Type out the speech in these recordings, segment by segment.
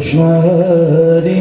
Krishna Hare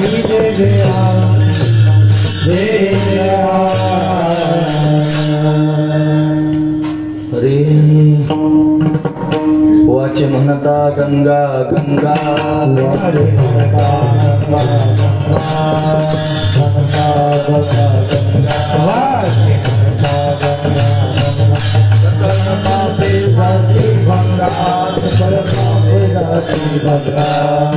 नाही देव्या देव्या रे वाचे म्हणता गंगा गंगा वाचे म्हणता गंगा गंगा गंगा गंगा वाचे म्हणता गंगा सकल पापे जाती भंगा सकल पापे जाती भंगा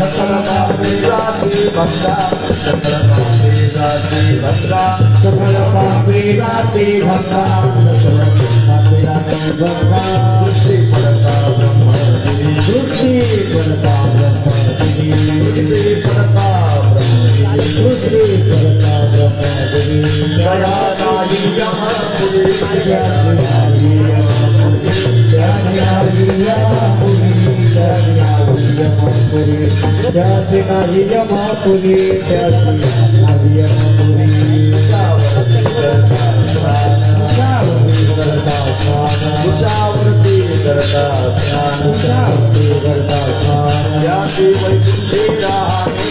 सकल पापे जाती भंगा सकल पापे जाती भंगा सकल पापे जाती भंगा सकल पापे जाती भंगा सृष्टि पड़ता ब्रह्मगिरी सृष्टि पड़ता ब्रह्मगिरी सृष्टि पड़ता ब्रह्मगिरी सृष्टि पड़ता ब्रह्मगिरी दया नाहि यमपुरी दया नाहि यमपुरी दया नाहि यमपुरी दया नाहि यमपुरी दया नाहि यमपुरी उषावृत्ति करता स्नान उषावृत्ति करता स्नान याति वैकुंठी राहाने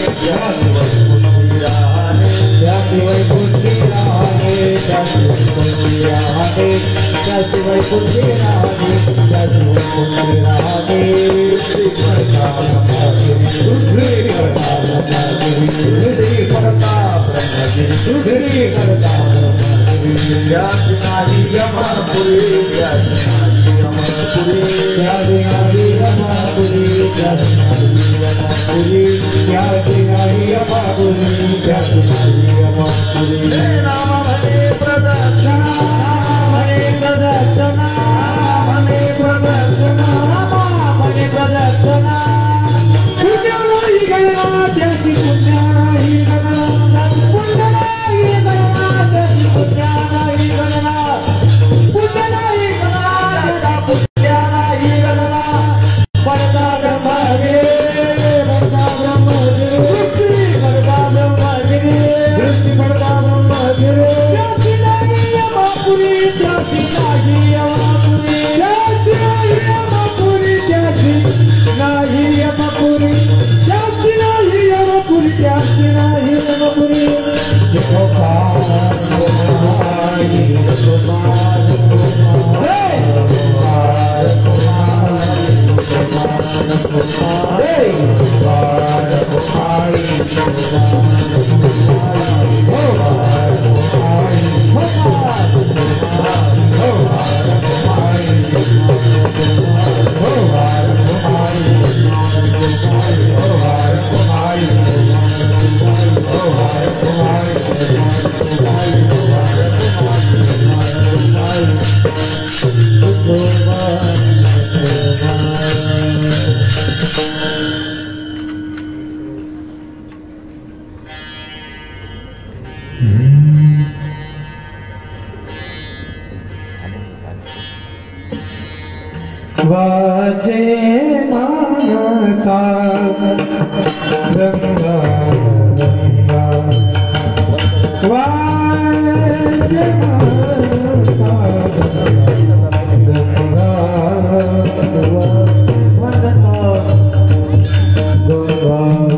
याति वैकुंठी राहाने याति वैकुंठी राहाने याति वैकुंठी राहाने याति वैकुंठी राहाने याति वैकुंठी राहाने श्री करता ब्रह्मगिरि श्री करता ब्रह्मगिरि श्री करता ब्रह्मगिरि श्री करता ब्रह्मगिरि याति नाहि यमपुरी याति नाहि यमपुरी याति नाहि यमपुरी याति नाहि यमपुरी याति नाहि यमपुरी याति नाहि यमपुरी हे नाम हरे प्रदक्षिणा हरे प्रदक्षिणा हरे प्रदक्षिणा हरे प्रदक्षिणा पुण्याई गणना त्याची पुण्याई गणना पुण्याई गणना त्याची पुण्याई गणना पुण्याई गणना पुण्याई गणना पडता ब्रह्मगिरी पडता ब्रह्मगिरी वृत्ती पडता ब्रह्मगिरी वृत्ती पडता ब्रह्मगिरी त्याची नाही यमपुरी त्याची नाही यमपुरी त्याची नाही यमपुरी त्याची नाही यमपुरी त्याची नाही यमपुरी त्याची नाही यमपुरी देखो पार तुम्हारी वाजे मानता गंगा गंगा वाजे मानता गंगा गंगा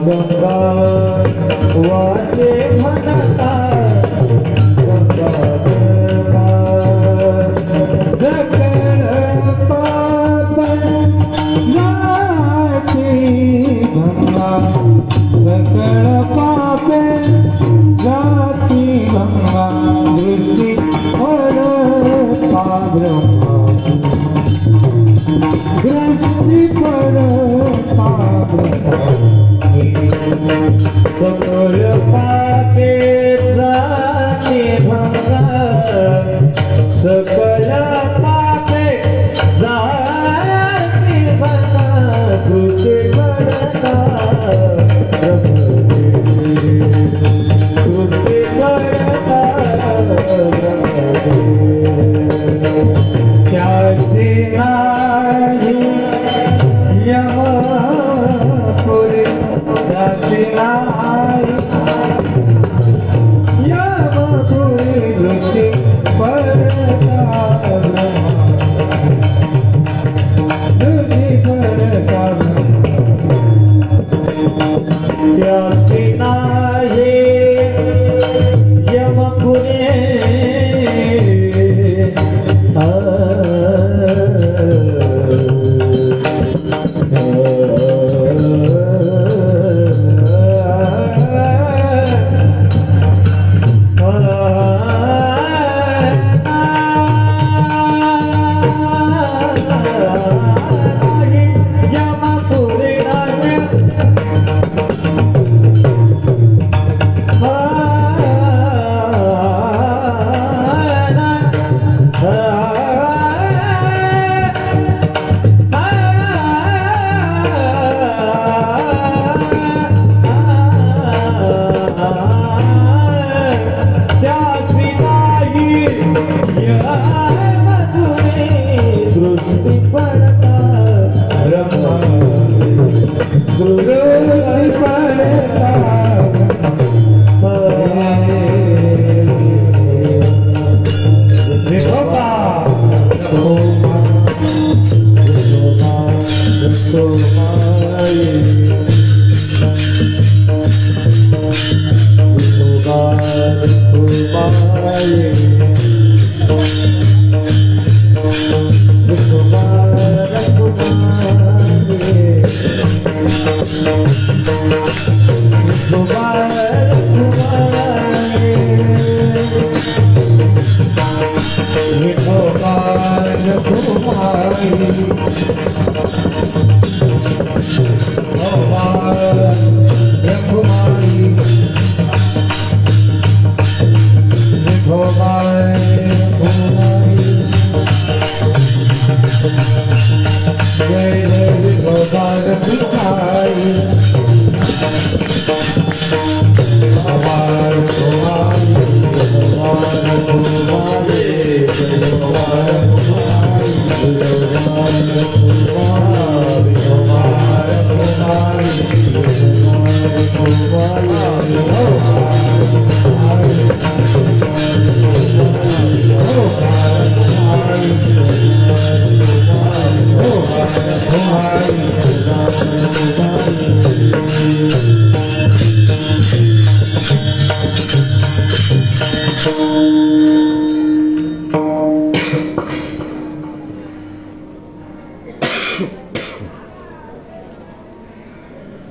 गंगा वाजे मानता गंगा गंगा सकल पापे जाती गंगा दृष्टि पड़ता ब्रह्म दृष्टि पड़ता सकल पापे जाती गंगा सकल पापे जाती गंगा दृष्टि पड़ता यमपुरी रखुमाई भगवान रखुमाई जय जय भगवान रखुमाई भगवान रखुमाई भगवान रखुमाई भगवान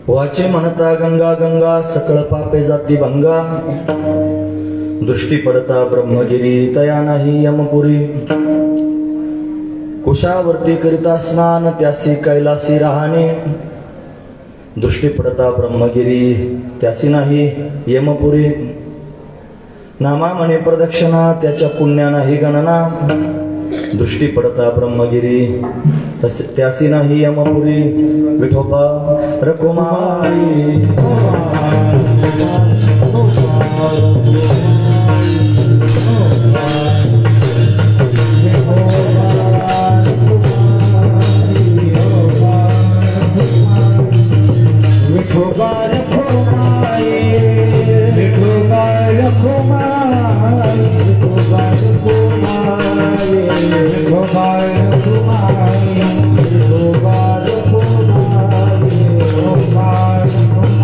वाचे म्हणता गंगा गंगा सकळ पापे जाती भंगा दृष्टी पडता ब्रह्मगिरी तया नाही यमपुरी कुशावरती करिता स्नान त्यासी कैलासी राहणे दृष्टी पडता ब्रह्मगिरी त्यासी नाही यमपुरी नामा म्हणे प्रदक्षिणा त्याच्या पुण्या नाही गणना दृष्टी पडता ब्रह्मगिरी त्यासी नाही यमपुरी विठोबा रखुमाई विठोबा रखुमाई विठोबा रखुमाई विठोबा रखुमाई विठोबा रखुमाई विठोबा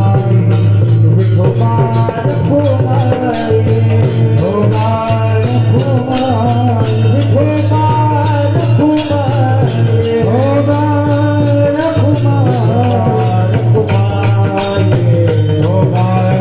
रखुमाई विठोबा रखुमाई विठोबा रखुमाई विठोबा रखुमाई विठोबा रखुमाई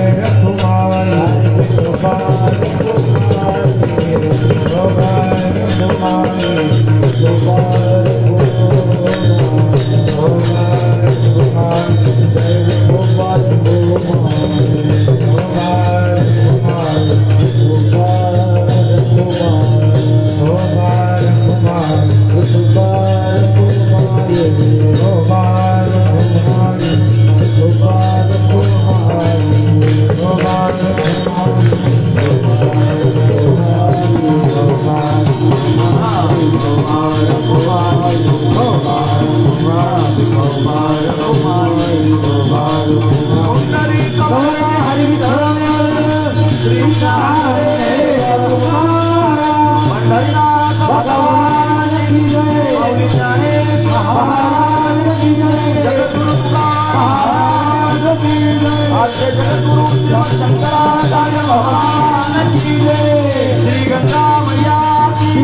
विठोबा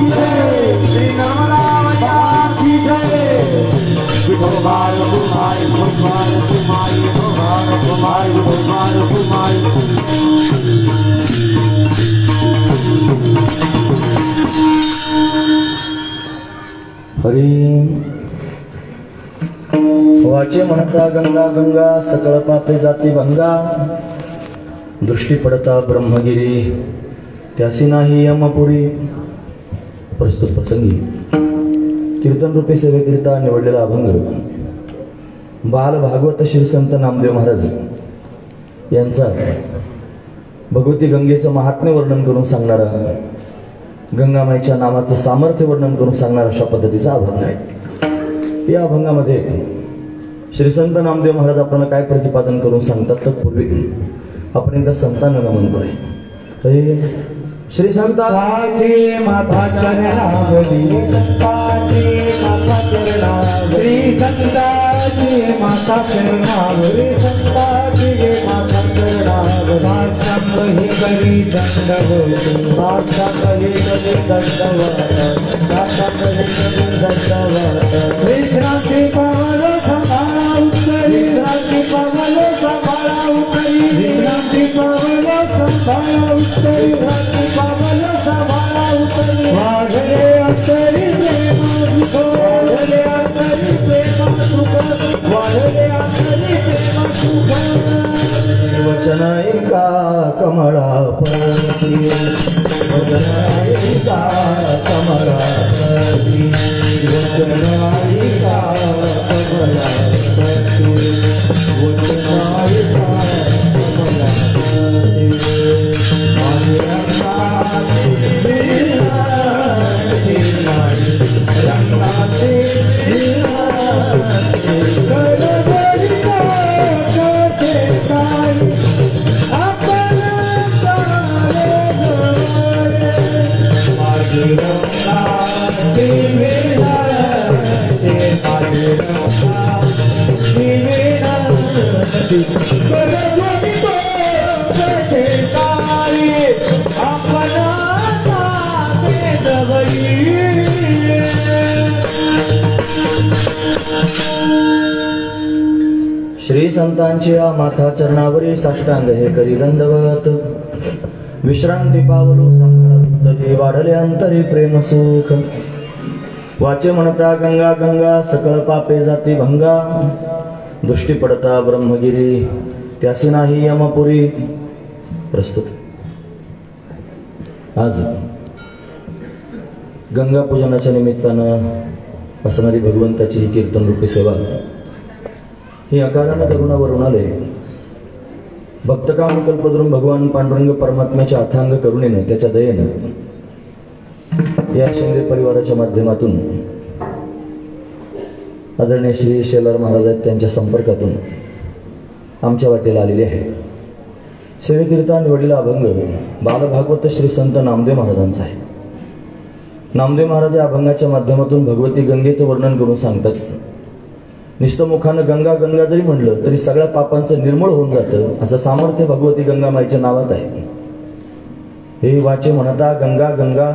वाचे म्हणता गंगा गंगा सकळ पापे जाती भंगा दृष्टी पडता ब्रह्मगिरी त्यासी नाही यमपुरी प्रस्तुत प्रसंगी कीर्तन रूपे सेवेकरिता निवडलेला अभंग बाल भागवत श्री संत नामदेव महाराज यांचा भगवती गंगेचं महात्म्य वर्णन करून सांगणारा गंगामाईच्या नामाचं सामर्थ्य वर्णन करून सांगणारा अशा पद्धतीचा अभंग आहे। या अभंगामध्ये श्री संत नामदेव महाराज आपल्याला काय प्रतिपादन करून सांगतात तत्पूर्वी आपण एकदा संतांना नमन करूया। श्री संताची माता चरणावली संताची माता चरणावली श्री संताची माता चरणावली संताची माता चरणावली ही करी दंडवत करी दंडवत विश्रांती पावल संभाळा उत्तरी विश्रांती पावल संभाळा उत्तरी विश्रांती पावल संभाळा उत्तरी पावल संभाळा उत्तरी वाघरे अत्तरी श्री संतांच्या माथा चरणावरी साष्टांग हे करी दंडवत विश्रांती पावलो संभळी वाढले अंतरी प्रेम सुख वाचे म्हणता गंगा गंगा सकळ पापे जाती भंगा दृष्टी पडता ब्रह्मगिरी त्यासी नाही यमपुरी. प्रस्तुत आज गंगा पूजनाच्या निमित्तानं असणारी भगवंताची ही कीर्तन रूपी सेवा ही अकारण करुणावरून आले. भक्तकाम कल्पद्रुम भगवान पांडुरंग परमात्म्याच्या अथांग करुणेनं त्याच्या दयेनं या शिंदे परिवाराच्या माध्यमातून आदरणीय श्री शेलार महाराज आहेत त्यांच्या संपर्कातून आमच्या वाटेला आलेले आहे. सेवेकरिता निवडलेला अभंग बालभागवत श्री संत नामदेव महाराजांचा आहे. नामदेव महाराज या अभंगाच्या माध्यमातून भगवती गंगेचं वर्णन करून सांगतात. नुसतं मुखानं गंगा गंगा जरी म्हणलं तरी सगळ्या पापांचं निर्मूळ होऊन जातं असं सामर्थ्य भगवती गंगामाईच्या नावात आहे. हे वाचे म्हणता गंगा गंगा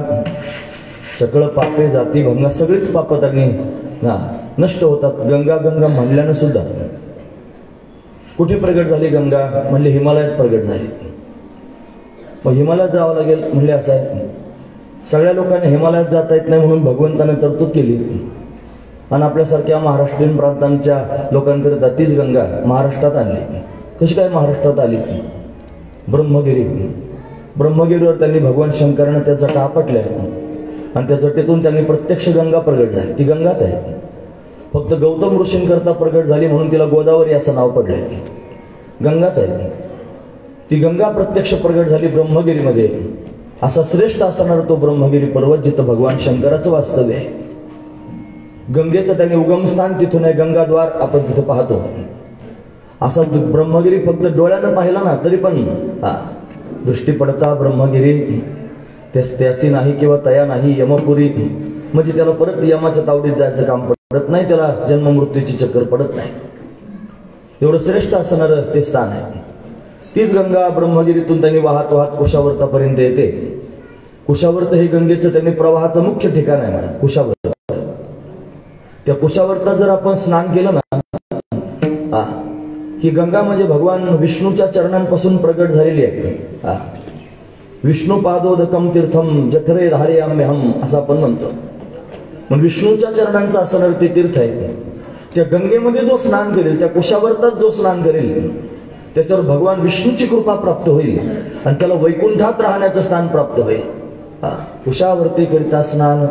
सकळ पापे जाती भंगा सगळीच पाप त्यांनी नष्ट होतात. गंगा गंगा म्हणल्यानं सुद्धा कुठे प्रगट झाली गंगा म्हणले हिमालयात प्रगट झाली. मग हिमालयात जावं लागेल म्हणले असं आहे. सगळ्या लोकांना हिमालयात जाता येत नाही म्हणून भगवंताने तरतूद केली आणि आपल्यासारख्या महाराष्ट्रीयन प्रांतांच्या लोकांकरिता तीच गंगा महाराष्ट्रात आणली. कशी काय महाराष्ट्रात आली? ब्रह्मगिरीवर त्यांनी भगवान शंकरानं त्या जटा आपटल्या आणि त्या जटेतून त्यांनी प्रत्यक्ष गंगा प्रगट झाली. ती गंगाच आहे. फक्त गौतम ऋषींकरता प्रगट झाली म्हणून तिला गोदावरी असं नाव पडलंय. गंगाच आहे ती. गंगा प्रत्यक्ष प्रगट झाली ब्रह्मगिरीमध्ये. असा श्रेष्ठ असणारा तो ब्रह्मगिरी पर्वत जिथं भगवान शंकराचं वास्तव्य आहे. गंगेचं त्यांनी उगमस्थान तिथून आहे. गंगाद्वार आपण तिथं पाहतो. असा ब्रह्मगिरी फक्त डोळ्यानं पाहिला ना तरी पण दृष्टी पडता ब्रह्मगिरी त्यासी नाही किंवा तया नाही यमपुरी. म्हणजे त्याला परत यमाच्या तावडीत जायचं काम पडत नाही. त्याला जन्म मृत्यूची चक्कर पडत नाही. एवढं श्रेष्ठ असणारं ते स्थान आहे. तीच गंगा ब्रह्मगिरीतून त्यांनी वाहत वाहत कुशावर्तापर्यंत येते. कुशावर्त हे गंगेचं त्यांनी प्रवाहाचं मुख्य ठिकाण आहे महाराज. कुशावर्त त्या कुशावर्तात जर आपण स्नान केलं ना ही गंगा म्हणजे भगवान विष्णूच्या चरणांपासून प्रगट झालेली आहे. विष्णू पादोदकम तीर्थम जठरे धारयाम्यहम असं आपण म्हणतो. मग विष्णूच्या चरणांचं असणार ते तीर्थ आहे. त्या गंगेमध्ये जो स्नान करेल त्या कुशावर्तात जो स्नान करेल त्याच्यावर भगवान विष्णूची कृपा प्राप्त होईल आणि त्याला वैकुंठात राहण्याचं स्थान प्राप्त होईल. कुशावर्ती करिता स्नान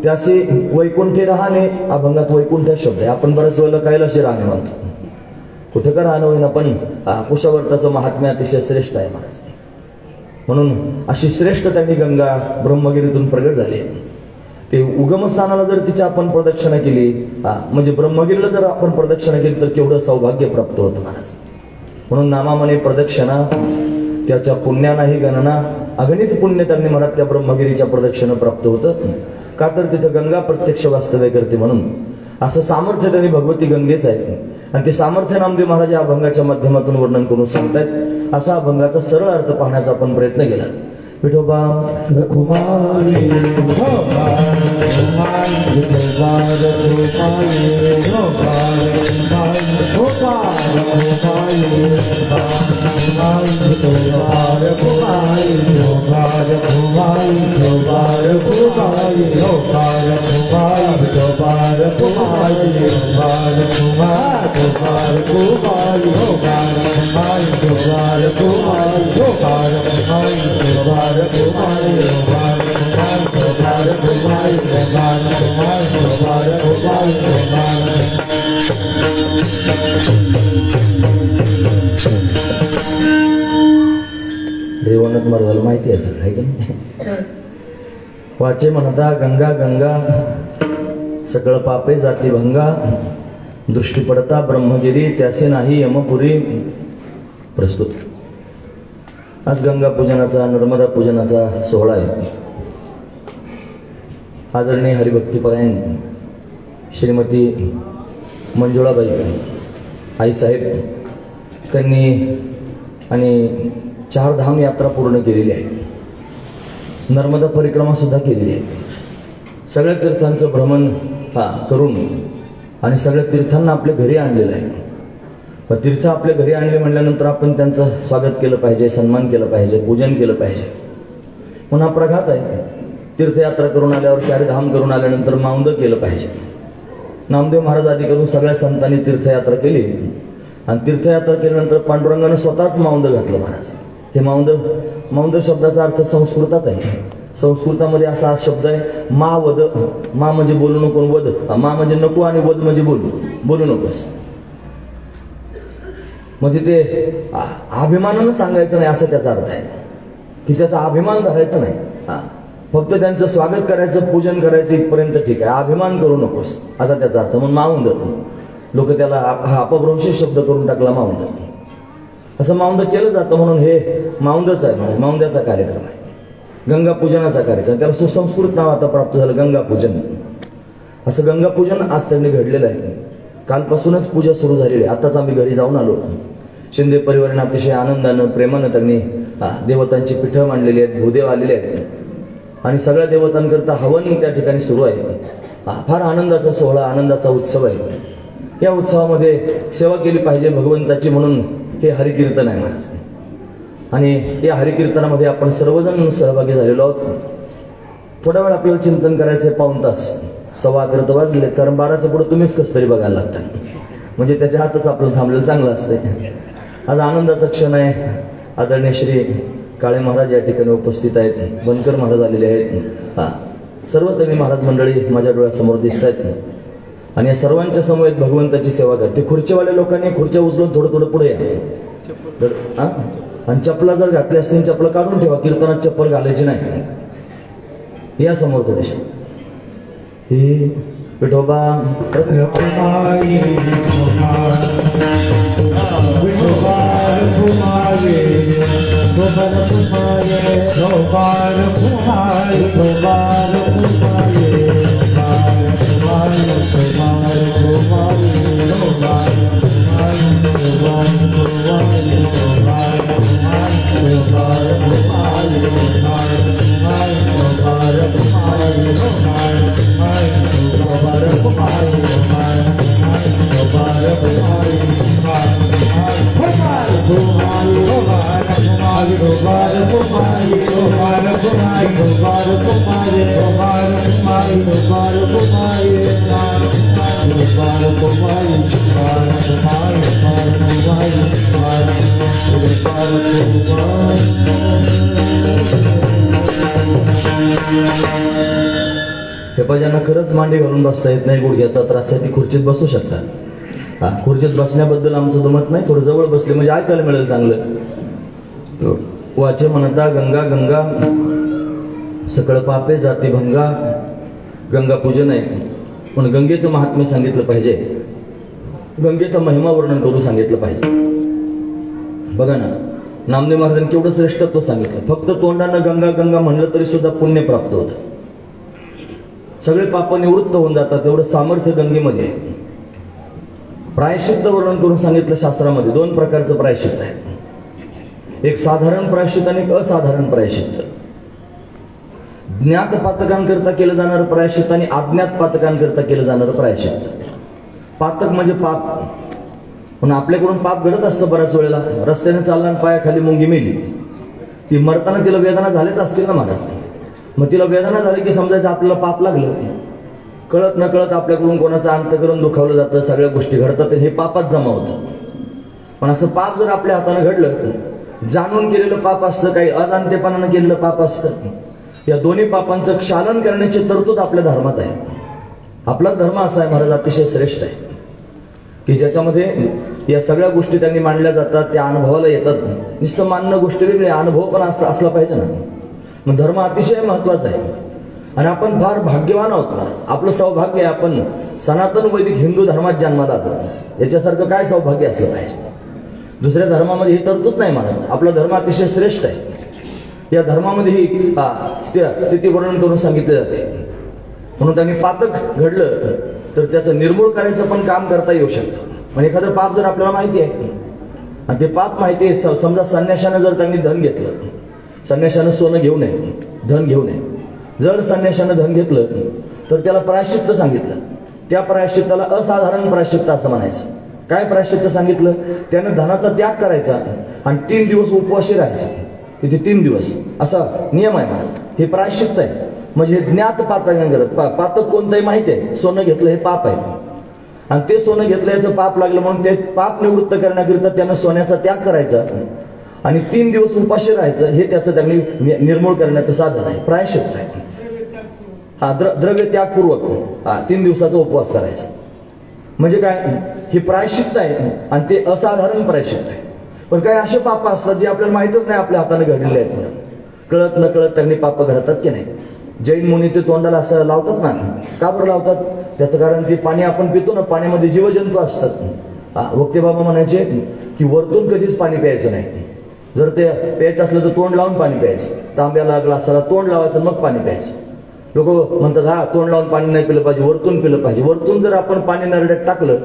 त्याचे वैकुंठे राहणे. अभंगात वैकुंठ शब्द आहे. आपण बऱ्याच वेळेला कैलाशी राहणे म्हणतो. कुठे का राहणं होईना पण कुशावर्ताचं महात्म्य अतिशय श्रेष्ठ आहे महाराज. म्हणून अशी श्रेष्ठ त्यांनी गंगा ब्रह्मगिरीतून प्रगट झाली. ते उगमस्थानाला जर तिची आपण प्रदक्षिणा केली म्हणजे ब्रह्मगिरीला जर आपण प्रदक्षिणा केली तर केवढं सौभाग्य प्राप्त होतं महाराज. म्हणून नामामने प्रदक्षिणा त्याच्या पुण्यानाही गणना अगणित पुण्य त्यांनी म्हणत त्या ब्रह्मगिरीच्या प्रदक्षिणा प्राप्त होतं. का तर तिथं गंगा प्रत्यक्ष वास्तव्य करते म्हणून. असं सामर्थ्य त्यांनी भगवती गंगेच आहे आणि ते सामर्थ्य नामदेव महाराज या अभंगाच्या माध्यमातून वर्णन करून सांगतायत. असा अभंगाचा सरळ अर्थ पाहण्याचा आपण प्रयत्न केला. विठोबा रेवणत मरवायला माहिती असेल आहे का नाही. वाचे म्हणता गंगा गंगा सकळ पापे जाती भंगा दृष्टी पडता ब्रह्मगिरी त्यासे नाही यमपुरी. प्रस्तुत आज गंगा पूजनाचा नर्मदा पूजनाचा सोहळा आहे. आदरणीय हरिभक्तीपरायण श्रीमती मंजुळाबाई आईसाहेब त्यांनी आणि 4 धाम यात्रा पूर्ण केलेली आहे, नर्मदा परिक्रमा सुद्धा केलेली आहे, सगळ्या तीर्थांचं भ्रमण करून आणि सगळ्या तीर्थांना आपल्या घरी आणलेलं आहे. पण तीर्थ आपल्या घरी आणले म्हटल्यानंतर आपण त्यांचं स्वागत केलं पाहिजे, सन्मान केलं पाहिजे, पूजन केलं पाहिजे. म्हणून हा प्रघात आहे. तीर्थयात्रा करून आल्यावर 4 धाम करून आल्यानंतर माऊंद केलं पाहिजे. नामदेव महाराज आदी करून सगळ्या संतांनी तीर्थयात्रा केली आणि तीर्थयात्रा केल्यानंतर पांडुरंगाने स्वतःच माऊंद घातलं महाराज. हे माऊंद शब्दाचा अर्थ संस्कृतात आहे. संस्कृतामध्ये असा शब्द आहे मा वद. मा म्हणजे बोलू नको, वद मा म्हणजे नको आणि वद म्हणजे बोलू नकोस. म्हणजे ते अभिमानानं सांगायचं नाही असं त्याचा अर्थ आहे की त्याचा अभिमान धरायचा नाही. फक्त त्यांचं स्वागत करायचं, पूजन करायचं इथपर्यंत ठीक आहे, अभिमान करू नकोस असा त्याचा अर्थ. म्हणून माऊंद लोक त्याला हा अपभ्रंश शब्द करून टाकला माऊंद. असं माऊंद केलं जातं म्हणून हे माऊंदच आहे, माऊंद्याचा कार्यक्रम आहे, गंगा पूजनाचा कार्यक्रम. त्याला सुसंस्कृत नाव आता प्राप्त झालं गंगा पूजन. असं गंगा पूजन आज त्यांनी घडलेलं आहे. कालपासूनच पूजा सुरू झालेली आहे. आताच आम्ही घरी जाऊन आलो. शिंदे परिवाराने अतिशय आनंदानं प्रेमानं त्यांनी देवतांची पीठं मांडलेली आहेत, भूदेव आलेले आहेत आणि सगळ्या देवतांकरता हवन त्या ठिकाणी सुरू आहे. फार आनंदाचा सोहळा, आनंदाचा उत्सव आहे. या उत्सवामध्ये सेवा केली पाहिजे भगवंताची म्हणून हे हरिकीर्तन आहे महाराज. आणि या हरिकीर्तनामध्ये आपण सर्वजण सहभागी झालेलो आहोत. थोडा वेळ आपल्याला चिंतन करायचं आहे, 1 तास. 11:15 तर वाजले, कारण 12च्या पुढे तुम्हीच कसं तरी बघायला लागतात, म्हणजे त्याच्या हातच आपलं थांबलेलं चांगलं असतंय. आज आनंदाचा क्षण आहे. आदरणीय श्री काळे महाराज या ठिकाणी उपस्थित आहेत, बनकर महाराज आलेले आहेत. सर्वच त्यांनी महाराज मंडळी माझ्या डोळ्यासमोर दिसत आहेत आणि या सर्वांच्या समवेत भगवंताची सेवा करते. खुर्चीवाल्या लोकांनी खुर्च्या उचलून थोडं पुढे या आणि चपला जर घातली असतील चपला काढून ठेवा, कीर्तनात चप्पल घालायची नाही. या समोर थोडेसे हे विठोबा हे ज्यांना खरंच मांडी घालून बसता येत नाही, गुडघ्याचा त्रास आहे, ती खुर्चीत बसू शकतात. खुर्चीत बसण्याबद्दल आमचं दुमत नाही, थोडं जवळ बसले म्हणजे ऐकायला मिळेल चांगलं. वाचे म्हणता गंगा गंगा सकळ पापे जाती भंगा. गंगा पूजन आहे पण गंगेचं महात्म्य सांगितलं पाहिजे, गंगेचा महिमा वर्णन करून सांगितलं पाहिजे. बघा ना, नामदेव महाराजांनी केवढं श्रेष्ठत्व सांगितलं. फक्त तोंडानं गंगा गंगा म्हणलं तरी सुद्धा पुण्य प्राप्त होतं, सगळे पाप निवृत्त होऊन जातात, तेवढं सामर्थ्य गंगेमध्ये आहे. प्रायश्चित्त वर्णन करून सांगितलं शास्त्रामध्ये. 2 प्रकारचं प्रायश्चित्त आहे, एक साधारण प्रायश्चित्त आणि एक असाधारण प्रायश्चित्त. ज्ञात पातकांकरता केलं जाणारं प्रायश्चित्त आणि अज्ञात पातकांकरता केलं जाणारं प्रायश्चित्त. पातक म्हणजे पाप, पण आपल्याकडून पाप घडत असतं बऱ्याच वेळेला. रस्त्याने चालणार पायाखाली मुंगी मेली, ती मरताना तिला वेदना झाल्याच असतील ना महाराज. मग तिला वेदना झाली की समजायचं आपल्याला पाप लागलं. कळत न कळत आपल्याकडून कोणाचं अंतःकरण दुखावलं जातं, सगळ्या गोष्टी घडतात, हे पापात जमा होतं. पण असं पाप जर आपल्या हाताने घडलं, जाणून केलेलं पाप असतं, काही अजाणतेपणानं केलेलं पाप असतं. या दोन्ही पापांचं क्षालन करण्याची तरतूद आपल्या धर्मात आहे. आपला धर्म असा आहे महाराज, अतिशय श्रेष्ठ आहे की ज्याच्यामध्ये या सगळ्या गोष्टी त्यांनी मांडल्या जातात, त्या अनुभवाला येतात. नुसतं मानणं गोष्टी वेगळी, अनुभव पण असला पाहिजे ना. मग धर्म अतिशय महत्वाचा आहे आणि आपण फार भाग्यवान आहोत महाराज. आपलं सौभाग्य आहे, आपण सनातन वैदिक हिंदू धर्मात जन्माला आलो. याच्यासारखं काय सौभाग्य असलं पाहिजे. दुसऱ्या धर्मामध्ये ही तरतूद नाही महाराज. आपला धर्म अतिशय श्रेष्ठ आहे. या धर्मामध्ये ही स्थिती वर्णन करून सांगितले जाते म्हणून त्यांनी पातक घडलं तर त्याचं निर्मूळ करायचं पण काम करता येऊ शकतं. म्हणजे एखादं पाप जर आपल्याला माहिती आहे आणि ते पाप माहिती आहे, समजा संन्याशानं जर त्यांनी धन घेतलं, संन्याशानं सोनं घेऊ नये, धन घेऊ नये, जर संन्याशानं धन घेतलं तर त्याला प्रायश्चित्त सांगितलं. त्या प्रायश्चित्ताला असाधारण प्रायश्चित्त असं म्हणायचं. काय प्रायश्चित्त सांगितलं? त्यानं धनाचा त्याग करायचा आणि 3 दिवस उपवाशी राहायचं. इथे 3 दिवस असा नियम आहे महाराज. हे प्रायश्चित्त आहे. म्हणजे ज्ञात पातक पातक कोणतंही माहिती आहे, सोनं घेतलं हे पाप आहे आणि ते सोनं घेतलं याचं पाप लागलं म्हणून ते पाप निवृत्त करण्याकरिता त्यानं सोन्याचा त्याग करायचा आणि 3 दिवस उपाशी राहायचं. हे त्याचं त्यांनी निर्मूळ करण्याचं साधन आहे, प्रायश्चित्त आहे. हा द्रव्य त्यागपूर्वक 3 दिवसाचा उपवास करायचा म्हणजे काय? हे प्रायश्चित्त आहे आणि ते असाधारण प्रायश्चित्त आहे. पण काही असे पाप असतात जे आपल्याला माहितच नाही आपल्या हाताने घडलेले आहेत म्हणून, कळत न कळत त्यांनी पाप घडतात की नाही. जैन मुनी ते तोंडाला असं लावतात ना, का बरं लावतात? त्याचं कारण ते पाणी आपण पितो ना, पाण्यामध्ये जीवजंतू असतात. वक्ते बाबा म्हणायचे की वरतून कधीच पाणी प्यायचं नाही. जर ते प्यायचं असलं तर तोंड लावून पाणी प्यायचं. तांब्याला ग्लासाला तोंड लावायचं मग पाणी प्यायचं. लोक म्हणतात हा तोंड लावून पाणी नाही पिलं पाहिजे, वरतून पिलं पाहिजे. वरतून जर आपण पाणी नरड्यात टाकलं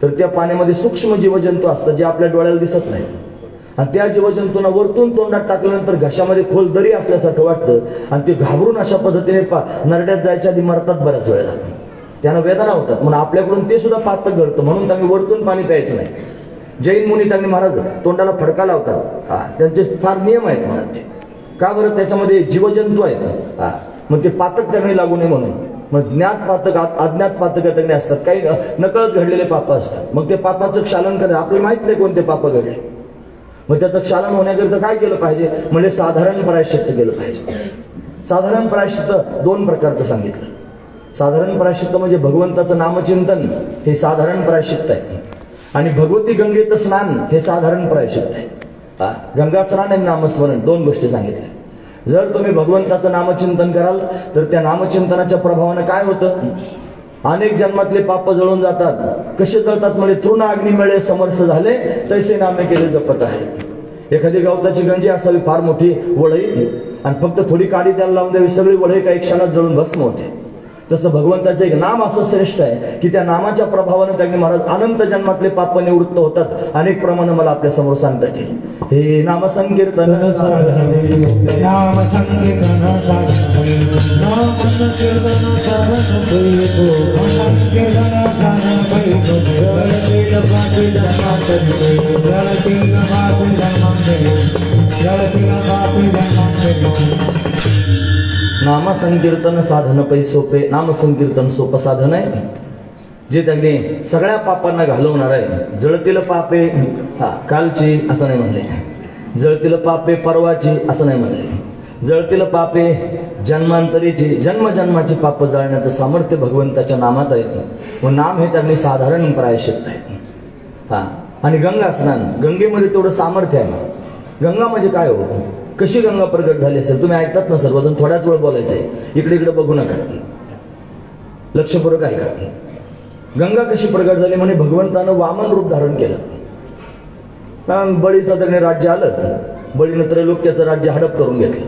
तर त्या पाण्यामध्ये सूक्ष्म जीवजंतू असतात जे आपल्या डोळ्याला दिसत नाही आणि त्या जीवजंतूंना वरतून तोंडात टाकल्यानंतर घशामध्ये खोल दरी असल्यासारखं वाटतं आणि ते घाबरून अशा पद्धतीने नरड्यात जायच्या आधी मरतात बऱ्याच वेळेला. त्यांना वेदना होतात. म्हणून आपल्याकडून ते सुद्धा पातक घडतं म्हणून त्यांनी वरतून पाणी प्यायचं नाही. जैन मुनी त्यांनी महाराज तोंडाला फडका लावतात. त्यांचे फार नियम आहेत महाराज. ते का बरं? त्याच्यामध्ये जीवजंतू आहेत. मग ते पातक त्यांनी लागू नये म्हणून. मग ज्ञात पातक अज्ञात पातक त्यांनी असतात, काही नकळत घडलेले पाप असतात. मग ते पापाचं क्षालन करायचं. आपल्याला माहित नाही कोणते पाप घडले, मग त्याचं क्षालन होण्याकरिता काय केलं पाहिजे? म्हणजे साधारण प्रायश्चित्त केलं पाहिजे. साधारण प्रायश्चित्त 2 प्रकारचं सांगितलं. साधारण प्रायश्चित्त म्हणजे भगवंताचं नामचिंतन, हे साधारण प्रायश्चित्त आहे. आणि भगवती गंगेचं स्नान हे साधारण प्रायश्चित्त आहे. गंगा स्नान आणि नामस्मरण 2 गोष्टी सांगितल्या. जर तुम्ही भगवंताचं नामचिंतन कराल तर त्या नामचिंतनाच्या प्रभावानं काय होतं? अनेक जन्मातले पाप जळून जातात. कसे जळतात? म्हणजे तृण अग्नी मिळे समर्थ झाले तैसे नामे केले जपत आहे. एखादी गवताची गंजी असावी फार मोठी वळई आणि फक्त थोडी काडी त्याला लावून द्यावी, सगळी वळई काही क्षणात जळून भस्म होते. तसं भगवंताचं एक नाम असं श्रेष्ठ आहे की त्या नामाच्या प्रभावानं त्यांनी महाराज अनंत जन्मातले पाप निवृत्त होतात. अनेक प्रमाणे मला आपल्या समोर सांगता येईल. हे नाम संकीर्तन नामसंकीर्तन साधन पै सोपे. नामसंकीर्तन सोपं साधन आहे जे त्यांनी सगळ्या पापांना घालवणार आहे. जळतील पापे कालची असं नाही म्हणले, जळतील पापे परवाची असं नाही म्हणले, जळतील पापे जन्मांतरीची, जन्मजन्माची पाप जाळण्याचं सामर्थ्य भगवंताच्या नामात आहे. व नाम हे त्यांनी साधारण प्रायश्चित्त आहे. आणि गंगा स्नान, गंगेमध्ये तेवढं सामर्थ्य आहे महाराज. गंगा म्हणजे काय हो? कशी गंगा प्रगट झाली असेल? तुम्ही ऐकतात ना सर्वजण, थोड्याच वेळ बोलायचंय, इकडे इकडे बघू नका, लक्षपूर्वक ऐका. गंगा कशी प्रगट झाली? म्हणे भगवंतानं वामन रूप धारण केलं. बळीचं त्याने राज्य आलं, बळीनं त्रैलोक्याचं राज्य हडप करून घेतलं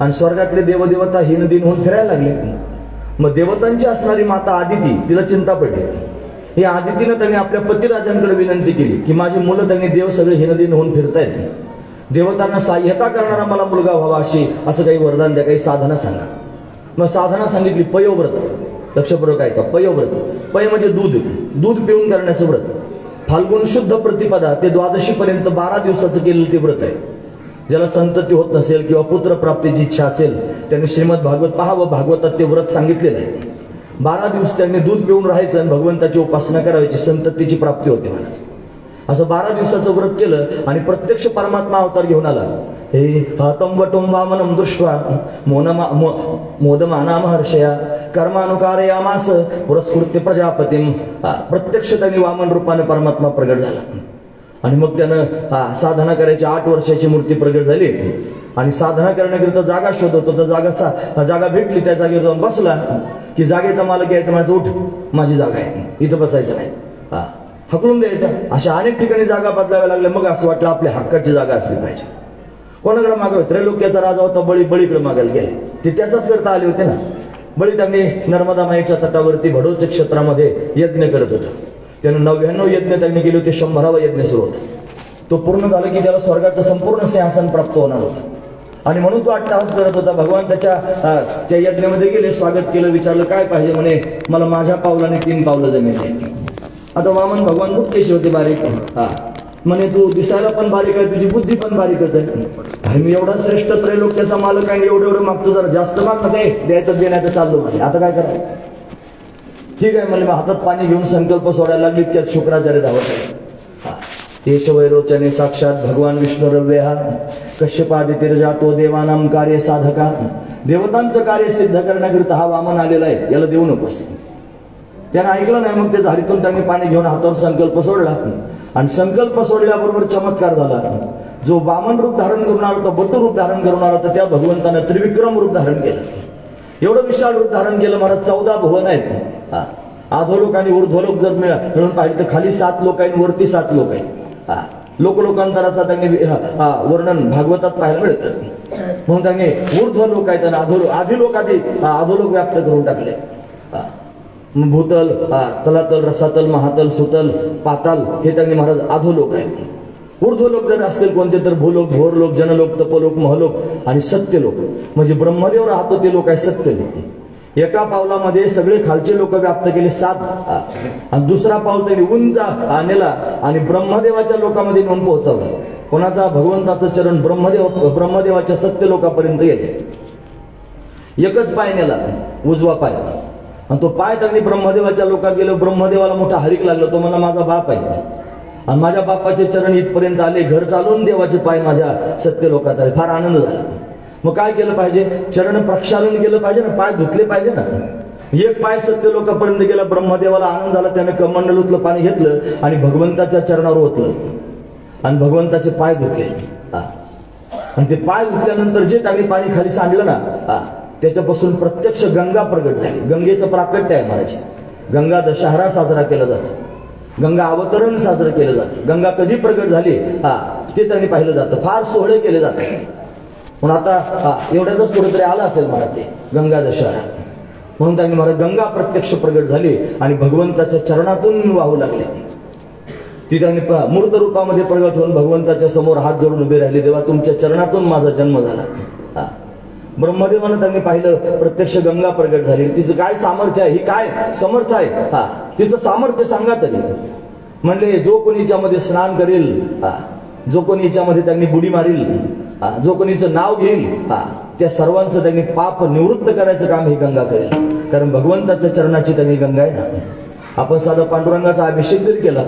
आणि स्वर्गातले देवदेवता हिन दिन होऊन फिरायला लागले. मग देवतांची असणारी माता आदिती, तिला चिंता पडली. ही आदितीनं त्यांनी आपल्या पतिराजांकडे विनंती केली की माझी मुलं त्यांनी देव सगळे हिनदिन होऊन फिरतायत, देवतांना सहाय्यता करणारा मला मुलगा व्हावा असं काही वरदान द्या, काही साधना सांगा. मग साधना सांगितली पयोव्रत. लक्षपूर्वक ऐका, पयोव्रत. पय म्हणजे दूध, दूध पिऊन करण्याचं व्रत. फाल्गुन शुद्ध प्रतिपदा ते द्वादशी पर्यंत 12 दिवसाचं केलेलं ते व्रत आहे. ज्याला संतती होत नसेल किंवा पुत्र प्राप्तीची इच्छा असेल त्यांनी श्रीमद भागवत पहा व भागवतात ते व्रत सांगितलेलं आहे. 12 दिवस त्यांनी दूध पिऊन राहायचं आणि भगवंताची उपासना करायची, संततीची प्राप्ती होते महाराज. असं 12 दिवसाचं व्रत केलं आणि प्रत्यक्ष परमात्मा अवतार घेऊन आला. हे हतम वटुम वामनम दृष्ट्वा मोदमानाम हर्षया कर्मानुकारयामास पुरस्कृत्य प्रजापतीम. प्रत्यक्ष त्यांनी वामन रूपाने परमात्मा प्रगट झाला आणि मग त्यानं साधना करायची. 8 वर्षाची मूर्ती प्रगट झाली आणि साधना करण्याकरिता जागा शोधत होता. जागा भेटली, त्या जागेवर जाऊन बसला की जागेचा मालक यायचा, माझं उठ माझी जागा आहे, इथं बसायचं नाही, हकलून द्यायचा. अशा अनेक ठिकाणी जागा बदलाव्या लागल्या. मग असं वाटलं आपल्या हक्काची जागा असली पाहिजे. कोणाकडे मागावे? त्रैलोक्याचा राजा होता बळी, बळीकडे मागायला गेले. ते त्याचाच करता आले होते ना. बळी त्यांनी नर्मदा माईच्या तटावरती भडोच क्षेत्रामध्ये यज्ञ करत होता. त्यानं 99 यज्ञ त्यांनी केले होते. 100वा यज्ञ सुरू होता. तो पूर्ण झाला की त्याला स्वर्गाचं संपूर्ण सिंहासन प्राप्त होणार होतं. आणि म्हणून तो अट्टहास करत होता. भगवान त्या यज्ञामध्ये गेले, स्वागत केलं, विचारलं काय पाहिजे. म्हणे मला माझ्या पावलाने 3 पावलं जमीन आहे. आता वामन भगवान खूप केशी होते, बारीक. म्हणे तू दिसायला पण बारीक आहे, तुझी बुद्धी पण बारीकच आहे. अरे मी एवढा श्रेष्ठ त्रैलोक्याचा मालक आहे, एवढं मागतो, जरा जास्त माग ना, द्यायचं देण्याचं चाललो म्हणे. आता काय करा. ठीक आहे म्हणले. मग हातात पाणी घेऊन संकल्प सोडायला लागली. त्यात शुक्राचार्य धावत. केशवैरोचने साक्षात भगवान विष्णुरव्यहा कश्यपादितिर्जातो देवानाम कार्य साधका. देवतांचं कार्य सिद्ध करण्याकरिता हा वामन आलेला आहे, याला देऊ नकोस. त्यानं ऐकलं नाही. मग ते झाडीतून त्यांनी पाणी घेऊन हातावर संकल्प सोडला. आणि संकल्प सोडल्याबरोबर चमत्कार झाला. जो वामन रूप धारण करून आला होता, बटू रूप धारण करून आला होता, त्या भगवंतानं त्रिविक्रम रूप धारण केलं. एवढं विशाल रूप धारण केलं. महाराज 14 भुवन आहेत. अधोलोक आणि ऊर्ध्वलोक जर मिळून पाहिजे तर खाली 7 लोक आहेत, वरती 7 लोक आहेत. लोकलोकांतराचा त्यांनी वर्णन भागवतात पाहायला मिळतं. म्हणून त्यांनी ऊर्ध्वलोक आहेत आणि अधोलोक व्याप्त करून टाकले. भूतल, तलातल, रसातल, महातल, सुतल, पाताल हे त्यांनी महाराज अधोलोक आहेत. ऊर्ध्वलोक जर असतील कोणते तर भूलोक, भोरलोक, जनलोक, तपलोक, महलोक आणि सत्यलोक. म्हणजे ब्रह्मदेव राहतो ते लोक आहे सत्यलोक. एका पावलामध्ये सगळे खालचे लोक व्याप्त केले 7. आणि दुसरा पाऊल त्यांनी उंच नेला आणि ब्रह्मदेवाच्या लोकांमध्ये नेऊन पोहोचवला. कोणाचा? भगवंताचं चरण ब्रह्मदेवाच्या सत्य लोकांपर्यंत गेले. एकच पाय नेला, उजवा पाय. आणि तो पाय त्यांनी ब्रह्मदेवाच्या लोकात गेलो. ब्रह्मदेवाला मोठा हरिक लागला. तो मला माझा बाप आहे आणि माझ्या बापाचे चरण इथपर्यंत आले. घर चालून देवाचे पाय माझ्या सत्य लोकात आले. फार आनंद झाला. मग काय केलं पाहिजे? चरण प्रक्षालन केलं पाहिजे ना, पाय धुतले पाहिजे ना. एक पाय सत्य लोकांपर्यंत गेला. ब्रह्मदेवाला आनंद झाला. त्यानं कमंडलूतलं पाणी घेतलं आणि भगवंताच्या चरणावर ओतलं आणि भगवंताचे पाय धुतले. आणि ते पाय धुतल्यानंतर जे त्यांनी पाणी खाली सांडलं ना, त्याच्यापासून प्रत्यक्ष गंगा प्रगट झाली. गंगेचं प्राकट्य आहे महाराज. गंगा दशहरा साजरा केला जातो. गंगा अवतरण साजरं केलं जातं. गंगा कधी प्रगट झाली ते त्यांनी पाहिलं जातं. फार सोहळे केले जाते. म्हणून आता एवढ्यातच कुठेतरी आलं असेल मला ते गंगा दशहरा. म्हणून त्यांनी महाराज गंगा प्रत्यक्ष प्रगट झाली आणि भगवंताच्या चरणातून वाहू लागले. ती त्यांनी मूर्त रूपामध्ये प्रगट होऊन भगवंताच्या समोर हात जोडून उभे राहिले. देवा तुमच्या चरणातून माझा जन्म झाला. ब्रह्मदेवानं त्यांनी पाहिलं प्रत्यक्ष गंगा प्रगट झाली. तिचं काय सामर्थ्य आहे, ही काय समर्थ आहे, तिचं सामर्थ्य सांगा तरी. म्हणले जो कोणी याच्यामध्ये स्नान करेल, जो कोणी याच्यामध्ये त्यांनी बुडी मारील, जो कोणीचं नाव घेईल, त्या सर्वांचं त्यांनी पाप निवृत्त करायचं काम ही गंगा करेल. कारण भगवंताच्या चरणाची त्यांनी गंगा आहे ना. आपण साधा पांडुरंगाचा अभिषेक जरी केला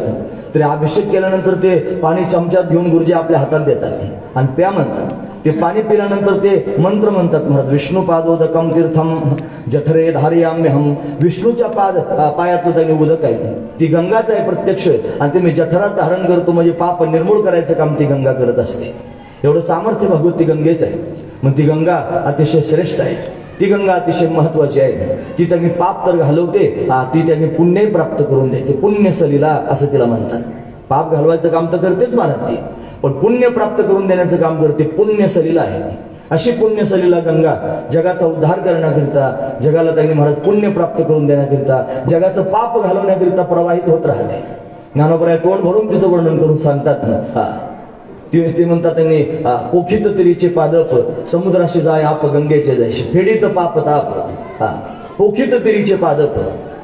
तरी अभिषेक केल्यानंतर ते पाणी चमच्यात घेऊन गुरुजी आपल्या हातात देतात आणि प्या म्हणतात. ते पाणी पिल्यानंतर ते मंत्र म्हणतात महाराज. विष्णू पादोदकम तीर्थम जठरे धारयाम्यहम. विष्णूच्या पायातलं त्यांनी उदक आहे, ती गंगाच आहे प्रत्यक्ष. आणि ते मी जठरात धारण करतो म्हणजे पाप निर्मूळ करायचं काम ती गंगा करत असते. एवढं सामर्थ्य भगवती गंगेच आहे. मग ती गंगा अतिशय श्रेष्ठ आहे. ती गंगा अतिशय महत्वाची आहे. ती त्यांनी पाप तर घालवते, ती त्यांनी पुण्य प्राप्त करून देते. पुण्य सलीला असं तिला म्हणतात. पाप घालवायचं काम तर करतेच महाराज ती, पण पुण्य प्राप्त करून देण्याचं काम करते. पुण्य सलीला आहे. अशी पुण्य सलीला गंगा जगाचा उद्धार करण्याकरिता, जगाला त्यांनी महाराज पुण्य प्राप्त करून देण्याकरिता, जगाचं पाप घालवण्याकरिता प्रवाहित होत राहते. ज्ञानोबराय तोंड भरून तिचं वर्णन करून सांगतात ना. ते म्हणतात त्यांनी पोखित तरीचे पादप समुद्राशी जाय आप गंगेचे जैसे. फेडीत पाप ताप पोखित तरीचे पादप.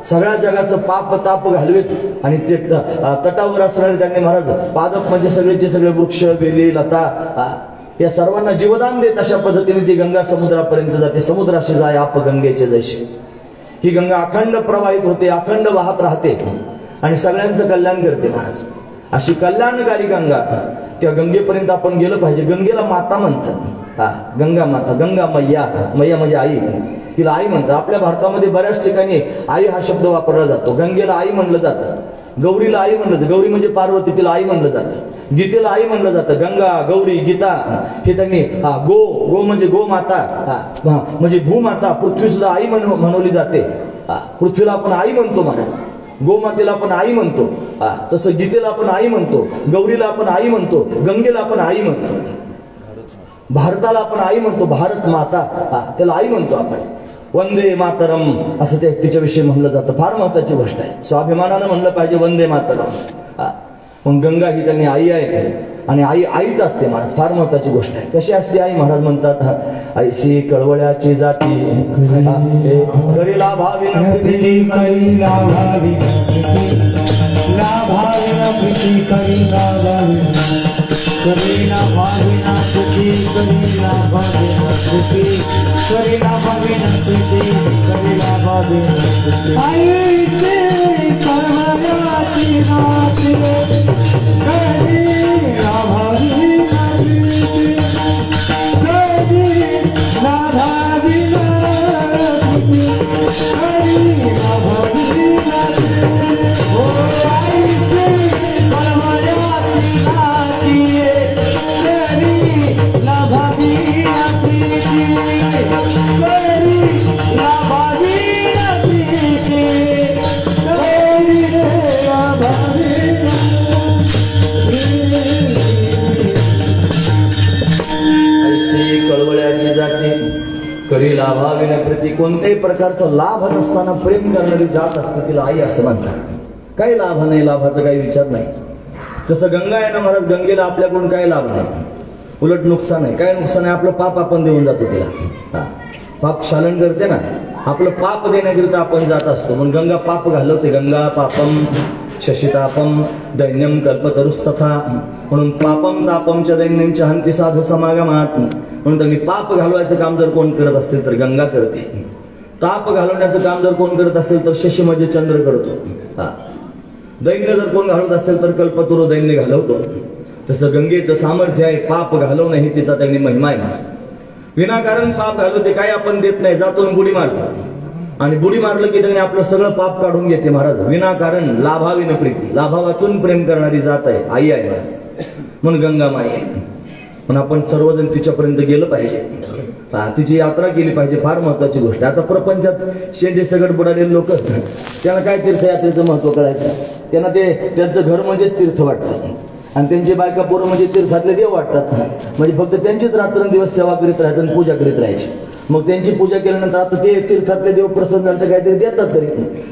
सगळ्या जगाचं पाप ताप घालवेत आणि ते तटावर असणारे त्यांनी महाराज पादप म्हणजे सगळेचे सगळे वृक्ष, वेली, लता या सर्वांना जीवदान देत अशा पद्धतीने ती गंगा समुद्रापर्यंत जाते. समुद्राशी जाय आप गंगेचे जैसे. ही गंगा अखंड प्रवाहित होते, अखंड वाहत राहते आणि सगळ्यांचं कल्याण करते महाराज. अशी कल्याणकारी गंगा, त्या गंगेपर्यंत आपण गेलं पाहिजे. गंगेला माता म्हणतात. गंगा माता, गंगा मैया. मैया म्हणजे आई, तिला आई म्हणतात. आपल्या भारतामध्ये बऱ्याच ठिकाणी आई हा शब्द वापरला जातो. गंगेला आई म्हणलं जातं, गौरीला आई म्हणलं जातं. गौरी म्हणजे पार्वती, तिला आई म्हणलं जातं. गीतेला आई म्हणलं जातं. गंगा, गौरी, गीता हे त्यांनी गो म्हणजे गोमाता, म्हणजे भूमाता. पृथ्वी सुद्धा आई म्हणवली जाते. पृथ्वीला आपण आई म्हणतो महाराज. गोमातेला आपण आई म्हणतो, तसं गीतेला आपण आई म्हणतो, गौरीला आपण आई म्हणतो, गंगेला आपण आई म्हणतो, भारताला आपण आई म्हणतो. भारत माता त्याला आई म्हणतो आपण. वंदे मातरम असं ते तिच्याविषयी म्हणलं जातं. फार महत्वाची गोष्ट आहे. स्वाभिमानानं म्हणलं पाहिजे वंदे मातरम. मग गंगा ही त्यांनी आई आहे आणि आई आईच असते महाराज. फार महत्वाची गोष्ट आहे. कशी असते आई? महाराज म्हणतात ऐशी कळवळ्याची जाती करी लाभावी प्रीती करी लाभावी लाभावी प्रीती करी लाभावी करी लाभावी प्रीती करी लाभावी प्रीती करी लाभावी प्रीती करी लाभावी आईचे कळवळ्याची जाती करी लाभावी प्रीती करी लाभावी कळवळ्याची जाते करी लाभाविन प्रती. कोणत्याही प्रकारचा लाभ नसताना प्रेम करणारी जात असते तिला आई असं म्हणतात. काही लाभ नाही, लाभाचा काही विचार नाही. जसं गंगा आहे ना महाराज, गंगेला आपल्याकडून काही लाभ नाही, उलट नुकसान आहे. काय नुकसान आहे? आपलं पाप आपण देऊन जातो तिला. पाप शालन करते ना, आपलं पाप देण्याकरिता आपण जात असतो. म्हणून गंगा पाप घालवते. गंगा पापम शशितापम दैन्यम कल्पतरुस्तथा. म्हणून पापम तापमच्या दैन्यांच्या हंती साधू समागमात. म्हणून त्यांनी पाप घालवायचं काम जर कोण करत असेल तर गंगा करते. ताप घालवण्याचं काम जर कोण करत असेल तर शशी म्हणजे चंद्र करतो. दैन्य जर कोण घालवत असेल तर कल्पतरू दैन्य घालवतो. तसं गंगेचं सामर्थ्य आहे पाप घालवणं, ही तिचा त्यांनी महिमा आहे महाराज. विनाकारण पाप घालवते. काय आपण देत नाही, जातो बुडी मारतो आणि बुडी मारलं की त्यांनी आपलं सगळं पाप काढून घेते महाराज. विनाकारण लाभाविन प्रीती. लाभा वाचून प्रेम करणारी जात आहे, आई आहे महाराज. म्हणून गंगा माई आहे. पण आपण सर्वजण तिच्यापर्यंत गेलं पाहिजे, तिची यात्रा केली पाहिजे. फार महत्वाची गोष्ट आहे. आता प्रपंचात शेंडे सगट बुडालेले लोक, त्यांना काय तीर्थयात्रेचं महत्व कळायचं? त्यांना ते त्यांचं घर म्हणजेच तीर्थ वाटतं आणि त्यांची बायका पोरं म्हणजे तीर्थातले देव वाटतात. म्हणजे फक्त त्यांचीच रात्रंदिवस सेवा करीत राहायचं आणि पूजा करीत राहायची. मग त्यांची पूजा केल्यानंतर आता ते तीर्थातले देव प्रसन्न झाले तर काहीतरी देतात तरी.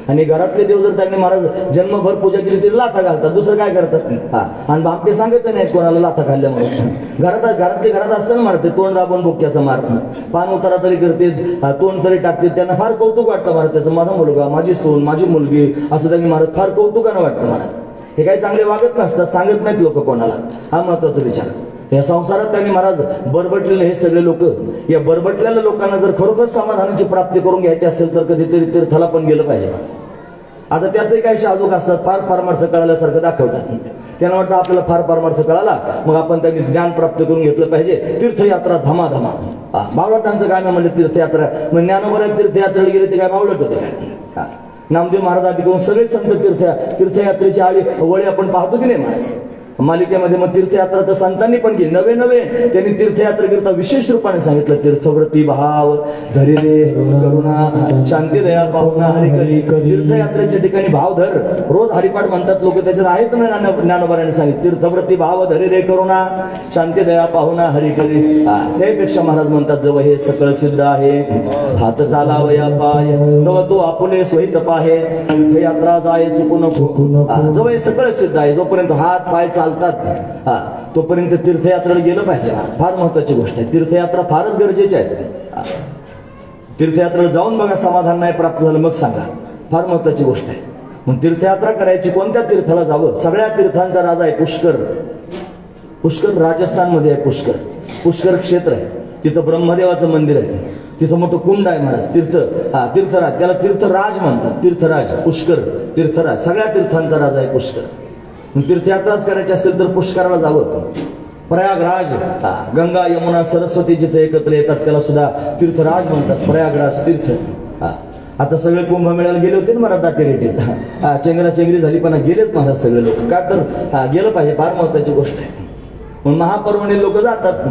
आणि घरातले देव जर त्यांनी महाराज जन्मभर पूजा केली तरी लाथा घालतात, दुसरं काय करतात? आणि बापटे सांगत नाहीत कोणाला लाथा खाल्ल्यामुळे. घरात असताना मारते तोंड दाबून बोक्याचा मार, पान उतारा तरी करते, तोंड तरी टाकते. त्यांना फार कौतुक वाटतं महाराज. त्याचं माझा मुलगा, माझी सून, माझी मुलगी असं त्यांनी महाराज फार कौतुकानं वाटतं महाराज. हे काही चांगले वागत नसतात, सांगत नाहीत लोक कोणाला. हा महत्वाचा विचार. या संसारात त्यांनी महाराज बरबटलेले हे सगळे लोक, या बरबटलेल्या लोकांना जर खरोखर समाधानाची प्राप्ती करून घ्यायची असेल तर कधीतरी तीर्थाला पण गेलं पाहिजे. आता त्यातही काही शाजूक असतात, फार पारमार्थ कळाल्यासारखं दाखवतात. त्यांना वाटतं आपल्याला फार पारमार्थ कळाला मग आपण त्यांनी ज्ञान प्राप्त करून घेतलं पाहिजे. तीर्थयात्रा धमाधमा. बावळटांचं काय म्हणलं तीर्थयात्रा, मग ज्ञानोबा तीर्थयात्रेला गेले ते काय बावळट होते काय? नामदेव महाराज आधी करून सगळे संत तीर्थयात्रेची आळी वळी आपण पाहतो की नाही महाराज मालिकेमध्ये. मग तीर्थयात्रा तर संतांनी पण केली. नवे त्यांनी तीर्थयात्रेकरिता विशेष रूपाने सांगितलं. तीर्थव्रती भाव धरी रे करुणा शांती दया पाहुणा हरी करी. तीर्थयात्रेच्या ठिकाणी भाव धर. रोज हरिपाठ म्हणतात लोक, त्याच्यात आहेत ना ज्ञानोबाराने सांगितलं तीर्थव्रती भाव धरी रे करुणा शांती दया पाहुणा हरी करी. त्यापेक्षा महाराज म्हणतात जवळ हे सकळ सिद्ध आहे, हात चालावया पाय तव तो आपुले स्वहित पाहे. तीर्थयात्रा जाय चुकून जवळ हे सकळ सिद्ध आहे. जोपर्यंत हात पाय तोपर्यंत तीर्थयात्रेला गेलं पाहिजे. फार महत्वाची गोष्ट आहे. तीर्थयात्रा फारच गरजेची आहे. तीर्थयात्रेला जाऊन बघा, समाधान नाही प्राप्त झालं मग सांगा. फार महत्वाची गोष्ट आहे. मग तीर्थयात्रा करायची, कोणत्या तीर्थाला जावं? सगळ्या तीर्थांचा राजा आहे पुष्कर. पुष्कर राजस्थान मध्ये आहे. पुष्कर क्षेत्र आहे. तिथं ब्रह्मदेवाचं मंदिर आहे. तिथं मोठं कुंड आहे महाराज. तीर्थराज, त्याला तीर्थराज म्हणतात. तीर्थराज पुष्कर, तीर्थराज. सगळ्या तीर्थांचा राजा आहे पुष्कर. तीर्थयात्राच करायची असेल तर पुष्कराला जावं. प्रयागराज, गंगा यमुना सरस्वती जिथे एकत्र येतात त्याला सुद्धा तीर्थराज म्हणतात. प्रयागराज तीर्थ. आता सगळे कुंभमेळ्याला गेले होते ना महाराज दाटेरेटीत. चेंगराचेंगरी झाली पण गेलेच महाराज सगळे लोक. का तर गेलं पाहिजे, फार महत्वाची गोष्ट आहे. म्हणून महापर्वणी लोक जातात.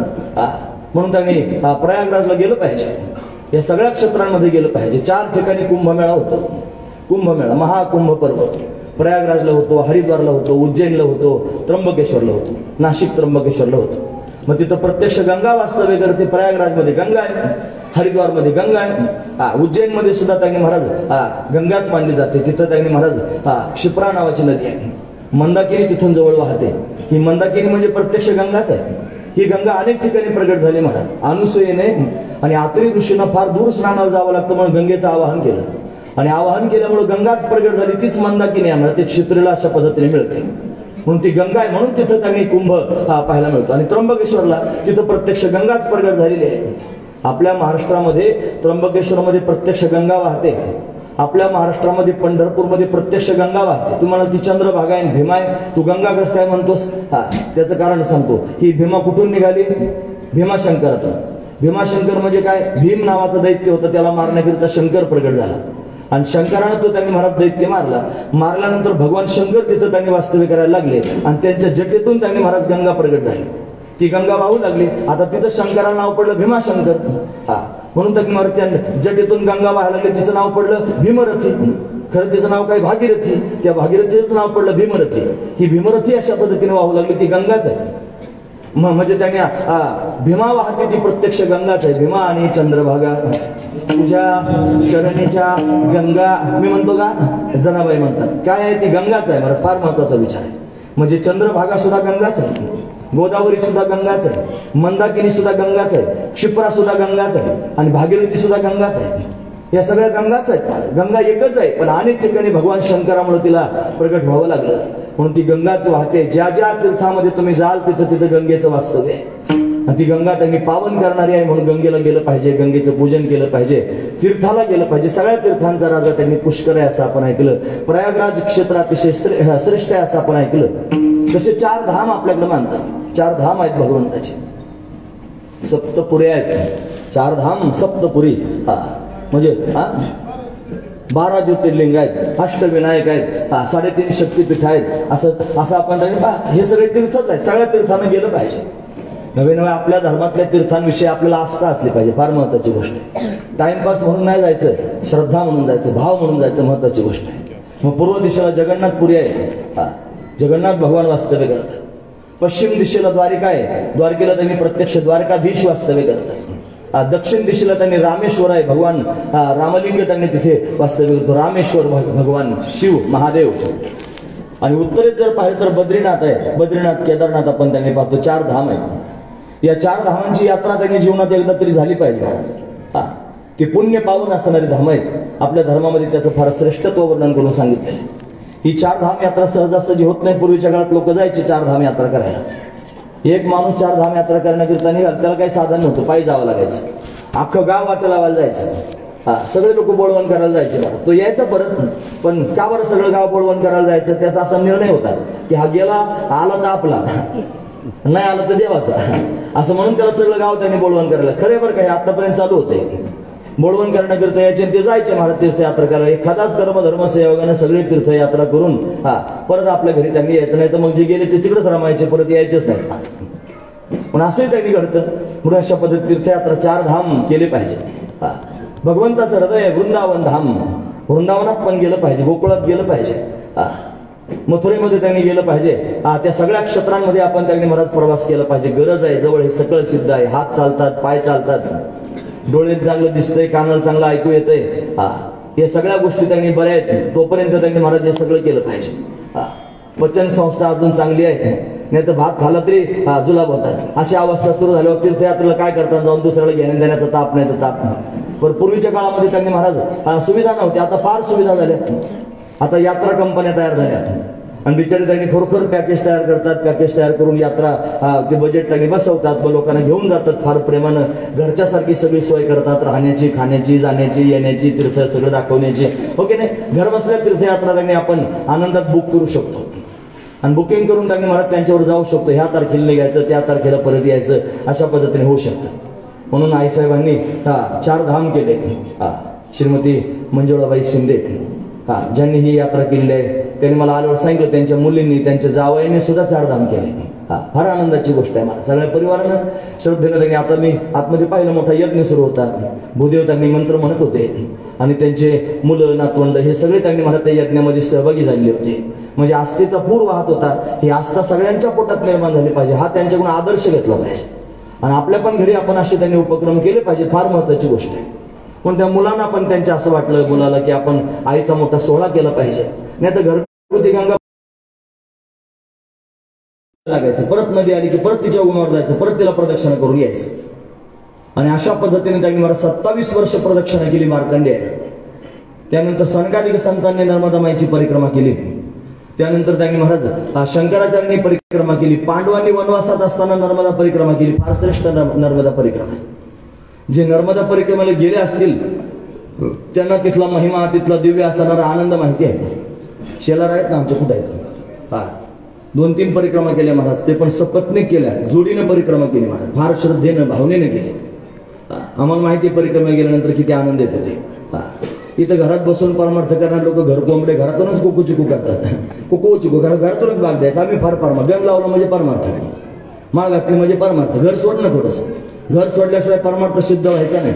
म्हणून त्यांनी प्रयागराजला गेलं पाहिजे. या सगळ्या क्षेत्रांमध्ये गेलं पाहिजे. 4 ठिकाणी कुंभमेळा होतो. कुंभमेळा महाकुंभ पर्व प्रयागराजला होतो, हरिद्वारला होतो, उज्जैनला होतो, त्र्यंबकेश्वरला होतो, नाशिक त्र्यंबकेश्वरला होतो. मग तिथं प्रत्यक्ष गंगा वास्तव्य करते. प्रयागराजमध्ये गंगा आहे, हरिद्वारमध्ये गंगा आहे, उज्जैनमध्ये सुद्धा त्यांनी महाराज गंगाच मानली जाते. तिथं त्यांनी महाराज क्षिप्रा नावाची नदी आहे, मंदाकिनी तिथून जवळ वाहते. ही मंदाकिनी म्हणजे प्रत्यक्ष गंगाच आहे. ही गंगा अनेक ठिकाणी प्रगट झाली महाराज. अनुसूयेने आणि आत्री ऋषींना फार दूर स्नानाला जावं लागतं म्हणून गंगेचं आवाहन केलं आणि आवाहन केल्यामुळे गंगाच प्रगट झाली. तीच मंदाकिनी आहे, ते क्षिप्रेला अशा पद्धतीने मिळते म्हणून ती गंगा आहे. म्हणून तिथं त्यांनी कुंभ पाहायला मिळतो. आणि त्र्यंबकेश्वरला तिथं प्रत्यक्ष गंगाच प्रगट झालेली आहे. आपल्या महाराष्ट्रामध्ये त्र्यंबकेश्वरमध्ये प्रत्यक्ष गंगा वाहते. आपल्या महाराष्ट्रामध्ये पंढरपूरमध्ये प्रत्यक्ष गंगा वाहते. तुम्हाला ती चंद्रभागा आहे, भीमा आहे, तू गंगा कसं काय म्हणतोस? त्याचं कारण सांगतो. ही भीमा कुठून निघाली? भीमाशंकरातून. भीमाशंकर म्हणजे काय? भीम नावाचं दैत्य होतं, त्याला मारण्याकरिता शंकर प्रगट झाला आणि शंकरानं तो त्यांनी महाराज दैत्य मारल्यानंतर भगवान शंकर तिथं त्यांनी वास्तव्य करायला लागले आणि त्यांच्या जटेतून त्यांनी महाराज गंगा प्रगट झाली. ती गंगा वाहू लागली. आता तिथं शंकराला नाव पडलं भीमाशंकर. म्हणून त्यांनी महाराज त्या जटेतून गंगा वाहायला लागली. तिचं नाव पडलं भीमरथी. खरं तिचं नाव काय? भागीरथी. त्या भागीरथीचं नाव पडलं भीमरथी. ही भीमरथी अशा पद्धतीने वाहू लागली. ती गंगाच आहे. म्हणजे त्यांनी भीमा वाहते ती प्रत्यक्ष गंगाच आहे. भीमा आणि चंद्रभागा तुझ्या चरणीच्या गंगा, मी म्हणतो का? जनाबाई म्हणतात. काय आहे? ती गंगाच आहे. मला फार महत्वाचा विचार आहे. म्हणजे चंद्रभागा सुद्धा गंगाच आहे, गोदावरी सुद्धा गंगाच आहे, मंदाकिनी सुद्धा गंगाच आहे, क्षिप्रा सुद्धा गंगाच आहे आणि भागीरथी सुद्धा गंगाच आहे. या सगळ्या गंगाच आहेत. गंगा एकच आहे पण अनेक ठिकाणी भगवान शंकरामुळे तिला प्रगट व्हावं लागलं म्हणून ती गंगाच वाहते. ज्या ज्या तीर्थामध्ये तुम्ही जाल तिथं तिथं गंगेचं वास्तव्य आहे. ती गंगा त्यांनी पावन करणारी आहे म्हणून गंगेला गेलं पाहिजे, गंगेचं पूजन केलं पाहिजे, तीर्थाला गेलं पाहिजे. सगळ्या तीर्थांचा राजा त्यांनी पुष्कर आहे असं आपण ऐकलं. प्रयागराज क्षेत्र अतिशय श्रेष्ठ आहे असं आपण ऐकलं. तसे 4 धाम आपल्याकडे मानतात. 4 धाम आहेत भगवंताचे. सप्तपुरी आहेत. 4 धाम सप्तपुरी. म्हणजे 12 ज्योतिर्लिंग आहेत, अष्टविनायक आहेत, 3.5 शक्तीपीठ आहेत. असं आपण हे सगळे तीर्थच आहेत. सगळ्या तीर्थांना गेलं पाहिजे. नवे नवे आपल्या धर्मातल्या तीर्थांविषयी आपल्याला आस्था असली पाहिजे. फार महत्वाची गोष्ट आहे. टाइमपास म्हणून नाही जायचं, श्रद्धा म्हणून जायचं, भाव म्हणून जायचं. महत्वाची गोष्ट आहे. मग पूर्व दिशेला जगन्नाथपुरी आहे, जगन्नाथ भगवान वास्तव्य करतात. पश्चिम दिशेला द्वारिका आहे, द्वारकेला त्यांनी प्रत्यक्ष द्वारकाधीश वास्तव्य करतात. दक्षिण दिशेला त्यांनी रामेश्वर आहे, भगवान रामलिंग त्यांनी तिथे वास्तव्य करतो. रामेश्वर भगवान शिव महादेव. आणि उत्तरेत जर पाहिलं तर बद्रीनाथ आहे. बद्रीनाथ केदारनाथ आपण त्यांनी पाहतो. 4 धाम आहेत. या 4 धामांची यात्रा त्यांनी जीवनात एकदा तरी झाली पाहिजे. ते पुण्य पावन असणारी धाम आहेत. आपल्या धर्मामध्ये त्याचं फार श्रेष्ठत्व वर्णन करून सांगितलं आहे. ही 4 धाम यात्रा सहजासहजी होत नाही. पूर्वीच्या काळात लोक जायचे 4 धाम यात्रा करायला. एक माणूस 4 धाम यात्रा करण्याकरिता निघाल, त्याला काही साधन नव्हतं, पायी जावं लागायचं. अख्खं गाव वाटे लावायला जायचं. सगळे लोक बोळवण करायला जायचे. तो यायचा परत. पण का बरं सगळं गाव बोळवण करायला जायचं? त्याचा असा निर्णय होता की हा गेला, आला तर आपला, नाही आला तर देवाचा, असं म्हणून त्याला सगळं गाव त्यांनी बोळवण करायला. खरे बरं का, हे आतापर्यंत चालू होते. बोळवण करण्याकरिता यायचे ते जायचे महाराज तीर्थयात्रा करायला. एखादाच कर्मधर्म सहयोगाने सगळे तीर्थयात्रा करून परत आपल्या घरी त्यांनी यायचं. नाही तर मग जे गेले ते तिकडेच रमायचे, परत यायचेच नाही. पण असंही त्यांनी घडतं. म्हणून अशा पद्धती तीर्थयात्रा 4 धाम केले पाहिजे. भगवंताचं हृदय वृंदावन धाम. वृंदावनात पण गेलं पाहिजे, गोकुळात गेलं पाहिजे, मथुरेमध्ये त्यांनी गेलं पाहिजे. त्या सगळ्या क्षेत्रांमध्ये आपण त्यांनी महाराज प्रवास केला पाहिजे. गरज आहे. जवळ हे सगळं सिद्ध आहे. हात चालतात, पाय चालतात, डोळे चांगलं दिसतंय, कानाला चांगलं ऐकू येतंय. या सगळ्या गोष्टी त्यांनी बऱ्या आहेत. तोपर्यंत त्यांनी महाराज हे सगळं केलं पाहिजे. पचन संस्था अजून चांगली आहे, नाही तर भात खाला तरी जुलाब होतात. अशी अवस्था सुरू झाल्यावर तीर्थयात्रेला काय करतात? जाऊन दुसऱ्याला घेण्या देण्याचा ताप नाही तर ताप. पण पूर्वीच्या काळामध्ये त्यांनी महाराज सुविधा नव्हती. आता फार सुविधा झाल्या. आता यात्रा कंपन्या तयार झाल्या आणि बिचारे त्यांनी खरोखर पॅकेज तयार करतात. पॅकेज तयार करून यात्रा ते बजेट त्यांनी बसवतात. मग लोकांना घेऊन जातात. फार प्रेमानं घरच्यासारखी सगळी सोय करतात. राहण्याची, खाण्याची, जाण्याची, येण्याची, तीर्थ सगळं दाखवण्याची. ओके नाही, घर बसल्या तीर्थयात्रा त्यांनी आपण आनंदात बुक करू शकतो आणि बुकिंग करून त्यांनी महाराज त्यांच्यावर जाऊ शकतो. ह्या तारखेला निघायचं, त्या तारखेला परत यायचं, अशा पद्धतीने होऊ शकतं. म्हणून आईसाहेबांनी 4 धाम केले. श्रीमती मंजुळाबाई शिंदे ज्यांनी ही यात्रा केलेली आहे, त्यांनी मला आल्यावर सांगितलं त्यांच्या मुलींनी, त्यांच्या जावयाने सुद्धा 4 धाम केले. फार आनंदाची गोष्ट आहे. मला सगळ्या परिवारानं श्रद्धेनं त्यांनी, आता मी आतमध्ये पाहिलं मोठा यज्ञ सुरू होता. भूदेव त्यांनी मंत्र म्हणत होते आणि त्यांचे मुलं नातवंड हे सगळे त्यांनी मला त्या यज्ञामध्ये सहभागी झाले होते. म्हणजे आस्थेचा पूर वाहत होता. ही आस्था सगळ्यांच्या पोटात निर्माण झाली पाहिजे. हा त्यांच्याकडून आदर्श घेतला पाहिजे. आणि आपल्या पण घरी आपण असे त्यांनी उपक्रम केले पाहिजे, फार महत्वाची गोष्ट आहे. पण त्या मुलांना पण त्यांच्या असं वाटलं मुलाला की आपण आईचा मोठा सोहळा केला पाहिजे, नाही तर घरगुती गंगा लागायचं, परत नदी आली की परत तिच्या उन्हावर जायचं, परत तिला प्रदक्षिणा करून यायचं. आणि अशा पद्धतीने त्यांनी मला 27 वर्ष प्रदक्षिणा केली मार्कंडेयाने. त्यानंतर सनकादिक संतांनी नर्मदा माईची परिक्रमा केली. त्यानंतर त्यांनी महाराज शंकराचार्यांनी परिक्रमा केली. पांडवांनी वनवासात असताना नर्मदा परिक्रमा केली. फार श्रेष्ठ नर्मदा परिक्रमा. जे नर्मदा परिक्रमेला गेले असतील त्यांना तिथला महिमा, तिथला दिव्य असणारा आनंद माहिती आहे. शेलार आहेत ना आमच्या कुठे आहेत, हा 2-3 परिक्रमा केल्या महाराज, ते पण सपत्नीक केल्या, जोडीनं परिक्रमा केली महाराज, फार श्रद्धेनं भावनेनं केली. आम्हाला माहिती परिक्रमा गेल्यानंतर किती आनंद येतो ते. इथं घरात बसून परमार्थ करणारे लोक घर कोंबडे घरातूनच कुकू चिकू करतात. कुकू चिकू घरातूनच बाग द्यायचा. आम्ही फार परमार्थ, गण लावला म्हणजे परमार्थ, माळ घातली म्हणजे परमार्थ. घर सोडणं थोडस, घर सोडल्याशिवाय परमार्थ सिद्ध व्हायचा नाही.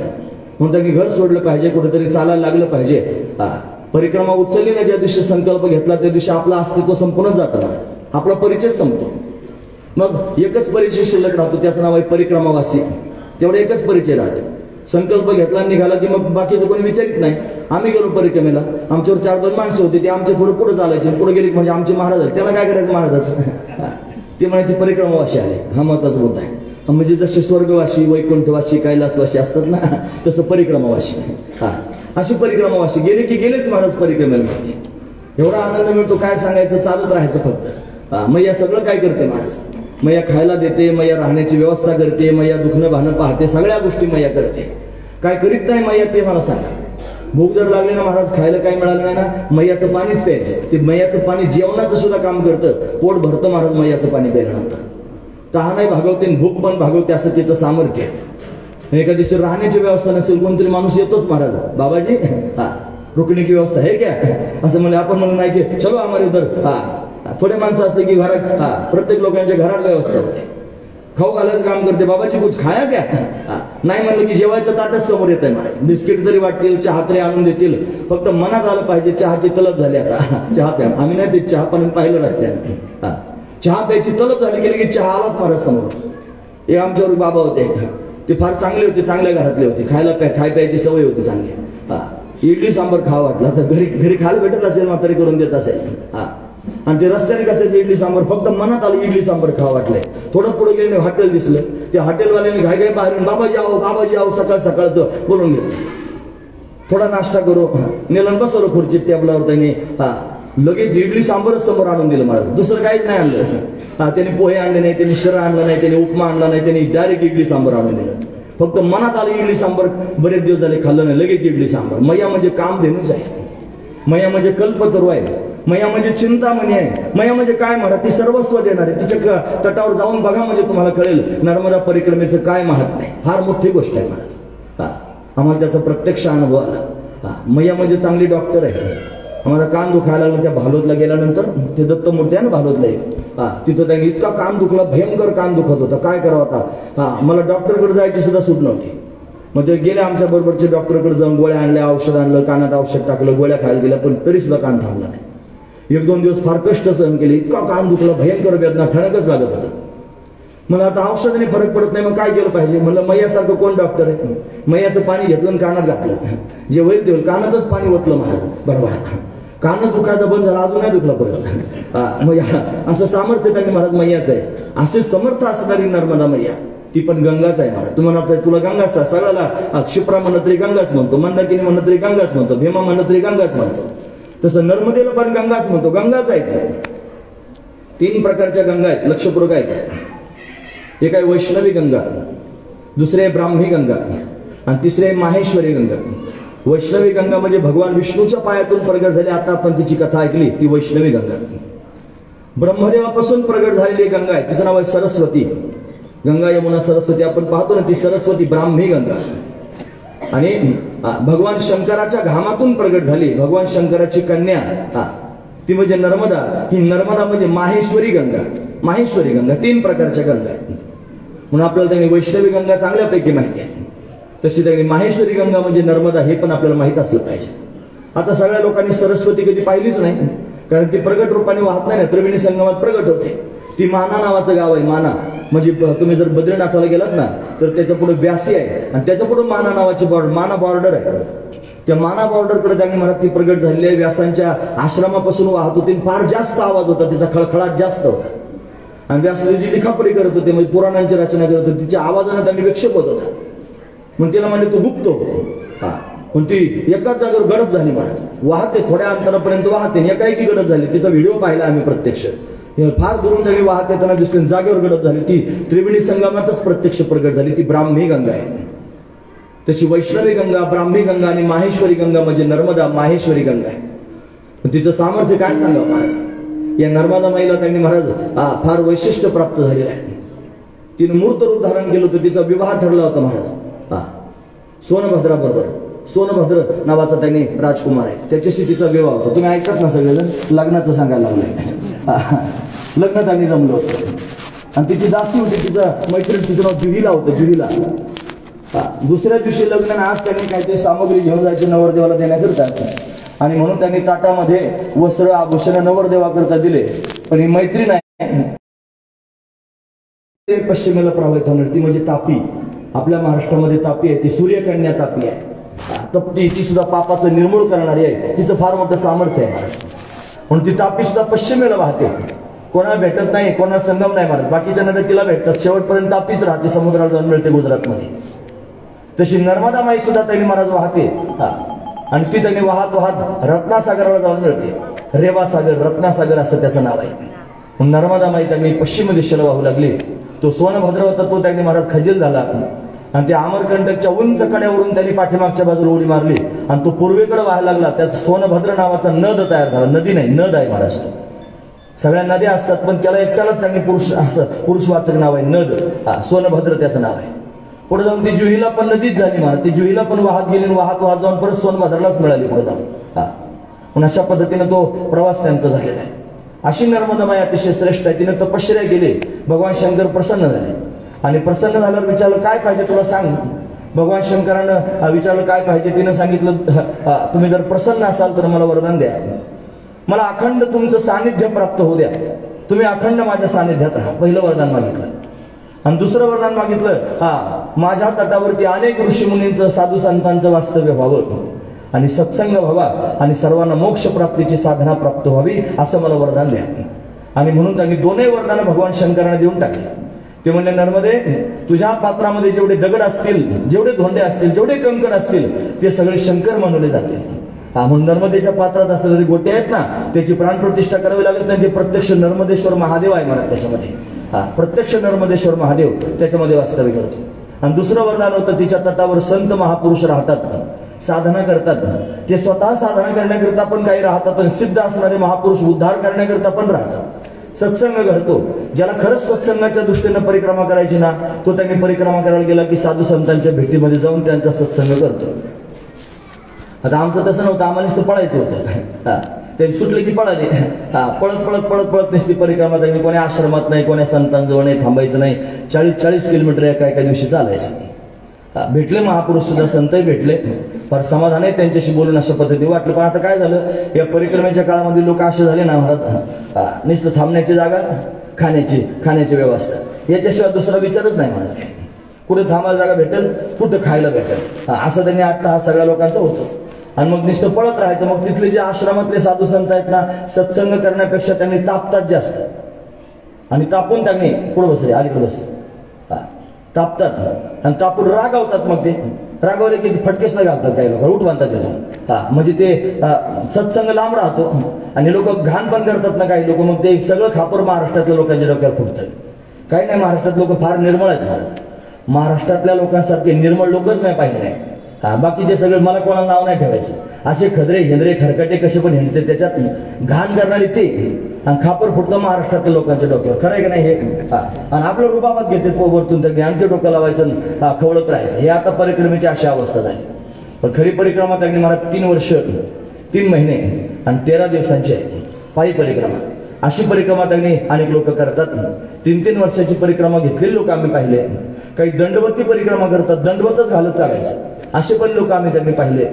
म्हणून त्यांनी घर सोडलं पाहिजे, कुठेतरी चालायला लागलं पाहिजे. परिक्रमा उचलली ना ज्या दिवशी संकल्प घेतला त्या दिवशी आपलं अस्तित्व संपूर्ण जातं, आपला परिचय संपतो. मग एकच परिचय शिल्लक राहतो, त्याचं नाव आहे परिक्रमावासी. तेवढा एकच परिचय राहतो. संकल्प घेतला निघाला की मग बाकीचं कोणी विचारित नाही. आम्ही गेलो परिक्रमेला, आमच्यावर 4-2 माणसं होती, ते आमचे थोडं पुढे चालायचे, पुढे गेले म्हणजे आमचे महाराज आले. त्याला काय करायचं महाराजाचं, ते म्हणायचे परिक्रमावासी आले. हा महत्वाचा मुद्दा आहे. म्हणजे जसे स्वर्गवासी, वैकुंठवासी, कैलासवासी असतात ना, तसं परिक्रमावासी. अशी परिक्रमावासी गेले की गेलेच महाराज परिक्रमेला. एवढा आनंद मिळतो काय सांगायचं, चालत राहायचं फक्त. मैया सगळं काय करते महाराज, मैया खायला देते, मैया राहण्याची व्यवस्था करते, मैया दुखणं भाणं पाहते, सगळ्या गोष्टी मैया करते. काय करीत नाही मैया ते मला सांगा. भूक जर लागली ना महाराज, खायला काय मिळालं नाही ना, मैयाचं पाणीच प्यायचं. ते मैयाचं पाणी जेवणाचं सुद्धा काम करतं, पोट भरतं महाराज मैयाचं पाणी प्यायल्यानंतर. तहा नाही भागवते, भूक पण भागवते, असं तिचं सामर्थ्य. एका दिवशी राहण्याची व्यवस्था नसेल, कोणतरी माणूस येतोच महाराज, बाबाजी रुकणे की व्यवस्था है क्या, असं म्हणजे आपण म्हणून नाही की चलो आम्हाला उधर. थोडे माणसं असले की घरात, प्रत्येक लोकांच्या घरात व्यवस्था होते, खाऊ घालायचं काम करते. बाबाजी कुछ खाया क्या, नाही म्हणलं की जेवायचं ताटच समोर येत आहे महाराज. बिस्किट तरी वाटतील, चहा तरी आणून देतील, फक्त मनात आलं पाहिजे चहाची तलब झाली आता, चहा प्या. आम्ही नाही ते चहा पण पाहिलं रस्त्याने. चहा प्यायची तलब झाली गेली की चहा आलाच महाराज समोर. हे आमच्यावर बाबा होते, ते फार चांगले होते, चांगल्या घरातले होते, खाय प्यायची सवय होती चांगली. इडली सांबर खावा वाटला तर घरी खायला भेटत असेल, म्हातारी करून देत असेल. आणि ते रस्त्याने कसं इडली सांबर, फक्त मनात आलं इडली सांबर खावा वाटलंय. थोडं पुढे गेले हॉटेल दिसलं, त्या हॉटेलवाल्याने घाई बाहेर बाबाजी आहो सकाळ सकाळचं बोलून घेतलं. थोडा नाश्ता करू नेलन, बसवलं खुर्चीत टेबलावर. त्यांनी लगेच इडली सांबरच समोर आणून दिलं महाराज, दुसरं काहीच नाही आणलं. त्यांनी पोहे आणले नाही, त्यांनी शिरा आणला नाही, त्यांनी उपमा आणला नाही, त्यांनी डायरेक्ट इडली सांबर आणून दिलं. फक्त मनात आलं इडली सांबर, बरेच दिवस झाले खाल्लं नाही, लगेच इडली सांबर. मैया म्हणजे कामधेनूच आहे, मैया म्हणजे कल्पतरू आहे, मैया म्हणजे चिंतामणी आहे, मैया म्हणजे काय म्हणा, ती सर्वस्व देणार आहे. तिच्या तटावर जाऊन बघा म्हणजे तुम्हाला कळेल नर्मदा परिक्रमेचं काय महात्म्य आहे. फार मोठी गोष्ट आहे महाराज. आम्हाला त्याचा प्रत्यक्ष अनुभव आला. मैया म्हणजे चांगली डॉक्टर आहे. आम्हाला कान दुखायला लागला त्या भालोदला गेल्यानंतर, ते दत्तमूर्ती आहे ना भालोदला एक, तिथं त्यांनी इतका कान दुखला, भयंकर कान दुखत होता, काय करावं आता. मला डॉक्टरकडे जायची सुद्धा सूट नव्हती. मग ते गेले आमच्या बरोबरचे डॉक्टरकडे, जाऊन गोळ्या आणल्या, औषध आणलं, कानात औषध टाकलं, गोळ्या खायला दिल्या, पण तरी सुद्धा कान थांबला नाही. 1-2 दिवस फार कष्ट सहन केले, इतका कान दुखला, भयंकर वेदना, ठणकच लागत होतं. मला आता औषधाने फरक पडत नाही, मग काय केलं पाहिजे. म्हणलं मैयासारखं कोण डॉक्टर आहे. मैयाचं पाणी घेतलं आणि कानात घातलं, जे होईल ते होईल. कानातच पाणी ओतलं महाराज, बडबड कान दुखायचं बंद झालं, अजून नाही दुखला परत. मग असं सामर्थ्य त्यांनी महाराज मैयाचं आहे. असे समर्थ असणारी नर्मदा मैया, ती पण गंगाच आहे महाराज. तुम्हाला तुला गंगाच, सगळ्याला क्षिप्रा म्हणलं तरी गंगाच म्हणतो, मंदाकिनी म्हणलं तरी गंगाच म्हणतो, भीमा म्हणलं तरी गंगाच म्हणतो. तसं नर्मदेला पण गंगाच म्हणतो, गंगाच आहे ते. 3 प्रकारच्या गंगा आहेत, लक्षपूर्वक आहेत. एक आहे वैष्णवी गंगा, दुसरी आहे ब्राह्मी गंगा, आणि तिसरी आहे माहेश्वरी गंगा. वैष्णवी गंगा म्हणजे भगवान विष्णूच्या पायातून प्रगट झाली, आता आपण तिची कथा ऐकली, ती वैष्णवी गंगा. ब्रह्मदेवापासून प्रगट झालेली गंगा आहे, तिचं नाव आहे सरस्वती. गंगा यमुना सरस्वती आपण पाहतो ना, ती सरस्वती ब्राह्मी गंगा. आणि भगवान शंकराच्या घामातून प्रगट झाली, भगवान शंकराची कन्या ती म्हणजे नर्मदा. ही नर्मदा म्हणजे माहेश्वरी गंगा. माहेश्वरी गंगा 3 प्रकारच्या गंगा आहेत. म्हणून आपल्याला त्यांनी वैष्णवी गंगा चांगल्यापैकी माहिती आहे, तशी त्यांनी माहेश्वरी गंगा म्हणजे नर्मदा हे पण आपल्याला माहित असलं पाहिजे. आता सगळ्या लोकांनी सरस्वती कधी पाहिलीच नाही, कारण ती प्रगट रूपाने वाहत नाही ना, त्रिवेणी संगमात प्रगट होते. ती माना नावाचं गाव आहे. माना म्हणजे तुम्ही जर बद्रीनाथाला गेलात ना तर त्याच्या पुढे व्यासी आहे आणि त्याच्या पुढे माना नावाची माना बॉर्डर आहे. त्या माना बॉर्डरकडे त्यांनी म्हणत ती प्रगट झालेली आहे. व्यासांच्या आश्रमापासून वाहत होती. फार जास्त आवाज होता, तिचा खळखळाट जास्त होता. आणि व्यासदेवजी लिखापडी करत होते, म्हणजे पुराणांची रचना करत होते. तिच्या आवाजाने त्यांनी विक्षेप होत होता. मग तिला म्हणजे तू गुप्त हो. पण ती एकाच जागेवर गडप झाली महाराज. वाहते थोड्या अंतरापर्यंत वाहते, एकाएकी गडप झाली. तिचा व्हिडिओ पाहिला आम्ही प्रत्यक्ष. फार दुरून त्यांनी वाहत येताना दिसली, जागेवर गडप झाली. ती त्रिवेणी संगमातच प्रत्यक्ष प्रगट झाली. ती ब्राह्मी गंगा आहे. तशी वैष्णवी गंगा, ब्राह्मी गंगा आणि माहेश्वरी गंगा म्हणजे नर्मदा माहेश्वरी गंगा आहे. तिचं सामर्थ्य काय सांगा महाराज. या नर्मदा माईला त्यांनी महाराज फार वैशिष्ट्य प्राप्त झालेलं आहे. तिने मूर्त रूप धारण केलं होतं. तिचा विवाह ठरला होता महाराज सोनभद्रा बरोबर. सोनभद्र नावाचा त्यांनी राजकुमार आहे, त्याच्याशी तिचा विवाह होता. तुम्ही ऐकत ना सगळेजण, लग्नाचं सांगायला लागलंय. लग्न त्यांनी जमलं होतं. आणि तिची दासी होती, तिचं मैत्रीण, तिचं नाव जुहिला होतं. जुहिला दुसऱ्या दिवशी लग्न, आज त्यांनी काहीतरी सामग्री घेऊन जायची नवरदेवाला देण्याकरता. आणि म्हणून त्यांनी ताटामध्ये वस्त्र आभूषण नवरदेवाकरता दिले. पण ही मैत्री नाही, ते पश्चिमेला प्रवाहित होणार. ती म्हणजे तापी. आपल्या महाराष्ट्रामध्ये तापी आहे, ती सूर्यकन्या तापी आहे. तप्ती, ती सुद्धा पापाचं निर्मूळ करणारी आहे. तिचं फार मोठं सामर्थ्य आहे महाराज. म्हणून ती तापी सुद्धा पश्चिमेला वाहते. कोणाला भेटत नाही, कोणाला संगम नाही महाराज. बाकीच्या नद्या तिला भेटतात, शेवटपर्यंत तापीच राहते, समुद्राला जाऊन मिळते गुजरातमध्ये. तशी नर्मदा माई सुद्धा त्यांनी महाराज वाहते. आणि ती त्यांनी वाहत वाहत रत्नासागराला जाऊन मिळते. रेवासागर, रत्नासागर असं त्याचं नाव आहे. म्हणून नर्मदा माई त्यांनी पश्चिम दिशेला वाहू लागली. तो सोनभद्र होता, तो त्यांनी महाराज खजील झाला. आणि त्या अमरकंटकच्या उंच कड्यावरून त्यांनी पाठीमागच्या बाजूला उडी मारली आणि तो पूर्वेकडे व्हायला लागला. त्याचा सोनभद्र नावाचा नद तयार झाला. नदी नाही, नद आहे महाराज. सगळ्या नद्या असतात पण त्याला एकट्यालाच त्यांनी पुरुषवाचक नाव आहे, नद. सोनभद्र त्याचं नाव आहे. पुढे जाऊन ती जुहिला पण नदीच झाली महाराज. ती जुहिला पण वाहत गेली, वाहत वाहत जाऊन परत सोनभद्रालाच मिळाली पुढे जाऊन. म्हणून अशा पद्धतीने तो प्रवास त्यांचा झालेला आहे. अशी नर्मदा माई अतिशय श्रेष्ठ आहे. तिने तपश्चर्या केली. भगवान शंकर प्रसन्न झाले आणि प्रसन्न झाल्यावर विचारलं काय पाहिजे तुला सांग. भगवान शंकरानं विचारलं काय पाहिजे. तिनं सांगितलं तुम्ही जर प्रसन्न असाल तर मला वरदान द्या. मला अखंड तुमचं सानिध्य प्राप्त होऊ द्या. तुम्ही अखंड माझ्या सानिध्यात राहा. पहिलं वरदान मागितलं. आणि दुसरं वरदान मागितलं माझ्या तटावरती अनेक ऋषीमुनींचं, साधू संतांचं वास्तव्य व्हावं आणि सत्संग व्हावा आणि सर्वांना मोक्ष प्राप्तीची साधना प्राप्त व्हावी असं मला वरदान द्या. आणि म्हणून त्यांनी दोन्ही वरदान भगवान शंकराने देऊन टाकले. ते म्हणले नर्मदे, तुझ्या पात्रामध्ये जेवढे दगड असतील, जेवढे धोंडे असतील, जेवढे कंकण असतील ते सगळे शंकर मानवले जातील. म्हणून नर्मदेच्या पात्रात असलेले गोटे आहेत ना, त्याची प्राणप्रतिष्ठा करावी लागेल. त्यांचे प्रत्यक्ष नर्मदेश्वर महादेव आहे महाराज त्याच्यामध्ये. प्रत्यक्ष नर्मदेश्वर महादेव त्याच्यामध्ये वास्तव्य करतो. आणि दुसरं वरदान होतं, तिच्या तटावर संत महापुरुष राहतात, साधना करतात. ते स्वतः साधना करण्याकरिता पण काही राहतात आणि सिद्ध असणारे महापुरुष उद्धार करण्याकरिता पण राहतात. सत्संग घडतो. ज्याला खरंच सत्संगाच्या दृष्टीने परिक्रमा करायची ना, तो त्यांनी परिक्रमा करायला गेला की साधू संतांच्या भेटीमध्ये जाऊन त्यांचा सत्संग करतो. आता आमचं तसं नव्हतं, आम्हाला तर पळायचं होतं. त्यांनी सुटले की पळाले. पळत पळत पळत पळत नसती परिक्रमा. त्यांनी कोणी आश्रमात नाही, कोण्या संतांजवळ नाही, थांबायचं नाही. 40 किलोमीटर एका दिवशी चालायचं. भेटले महापुरुष सुद्धा, संतही भेटले. फार समाधान आहे त्यांच्याशी बोलून, अशा पद्धती वाटलं. पण आता काय झालं, या काळामध्ये लोक असे झाले ना महाराज, नुसतं थांबण्याची जागा, खाण्याची व्यवस्था, याच्याशिवाय दुसरा विचारच नाही महाराज. काय कुठे थांबायला जागा भेटेल, कुठं खायला भेटेल, असं त्यांनी हा सगळ्या लोकांचा होतो. आणि मग नुसतं पळत राहायचं. मग तिथले जे आश्रमातले साधू संत आहेत ना, सत्संग करण्यापेक्षा त्यांनी तापतात जास्त. आणि तापून त्यांनी पुढे बसले, अलीकडे बस तापतात आणि तापून रागावतात. मग ते रागावले की फटकेच न घालतात काही लोक, उठ बांधतात त्यातून. म्हणजे ते सत्संग लांब राहतो आणि लोक घाण पण करतात ना काही लोक. मग ते सगळं खापर महाराष्ट्रातल्या लोकांच्या डोक्यावर फुटतात. काही नाही, महाराष्ट्रात लोक फार निर्मळ आहेत महाराज. महाराष्ट्रातल्या लोकांसारखे निर्मळ लोकच नाही पाहिले नाही. बाकीचे सगळे मला कोणाला नाव नाही ठेवायचं. असे खदरे हेंद्रे खरकटे कसे पण हिंडते, त्याच्यात घाण करणारी ते आणि खापर फुटतं महाराष्ट्रातल्या लोकांच्या डोक्यावर. खरं आहे की नाही हे. आणि आपलं रुबाबात घेते पोवरतून तर आणखी डोकं लावायचं, खवळत राहायचं. हे आता परिक्रमेची अशी अवस्था झाली. पण खरी परिक्रमा त्यांनी मला 3 वर्ष 3 महिने आणि 13 दिवसांची आहे पायी परिक्रमा. अशी परिक्रमा त्यांनी अनेक लोक करतात. 3-3 वर्षाची परिक्रमा घेतलेली लोक आम्ही पाहिले. काही दंडवती परिक्रमा करतात, दंडवतच घालत चालायचं, असे पण लोक आम्ही त्यांनी पाहिले.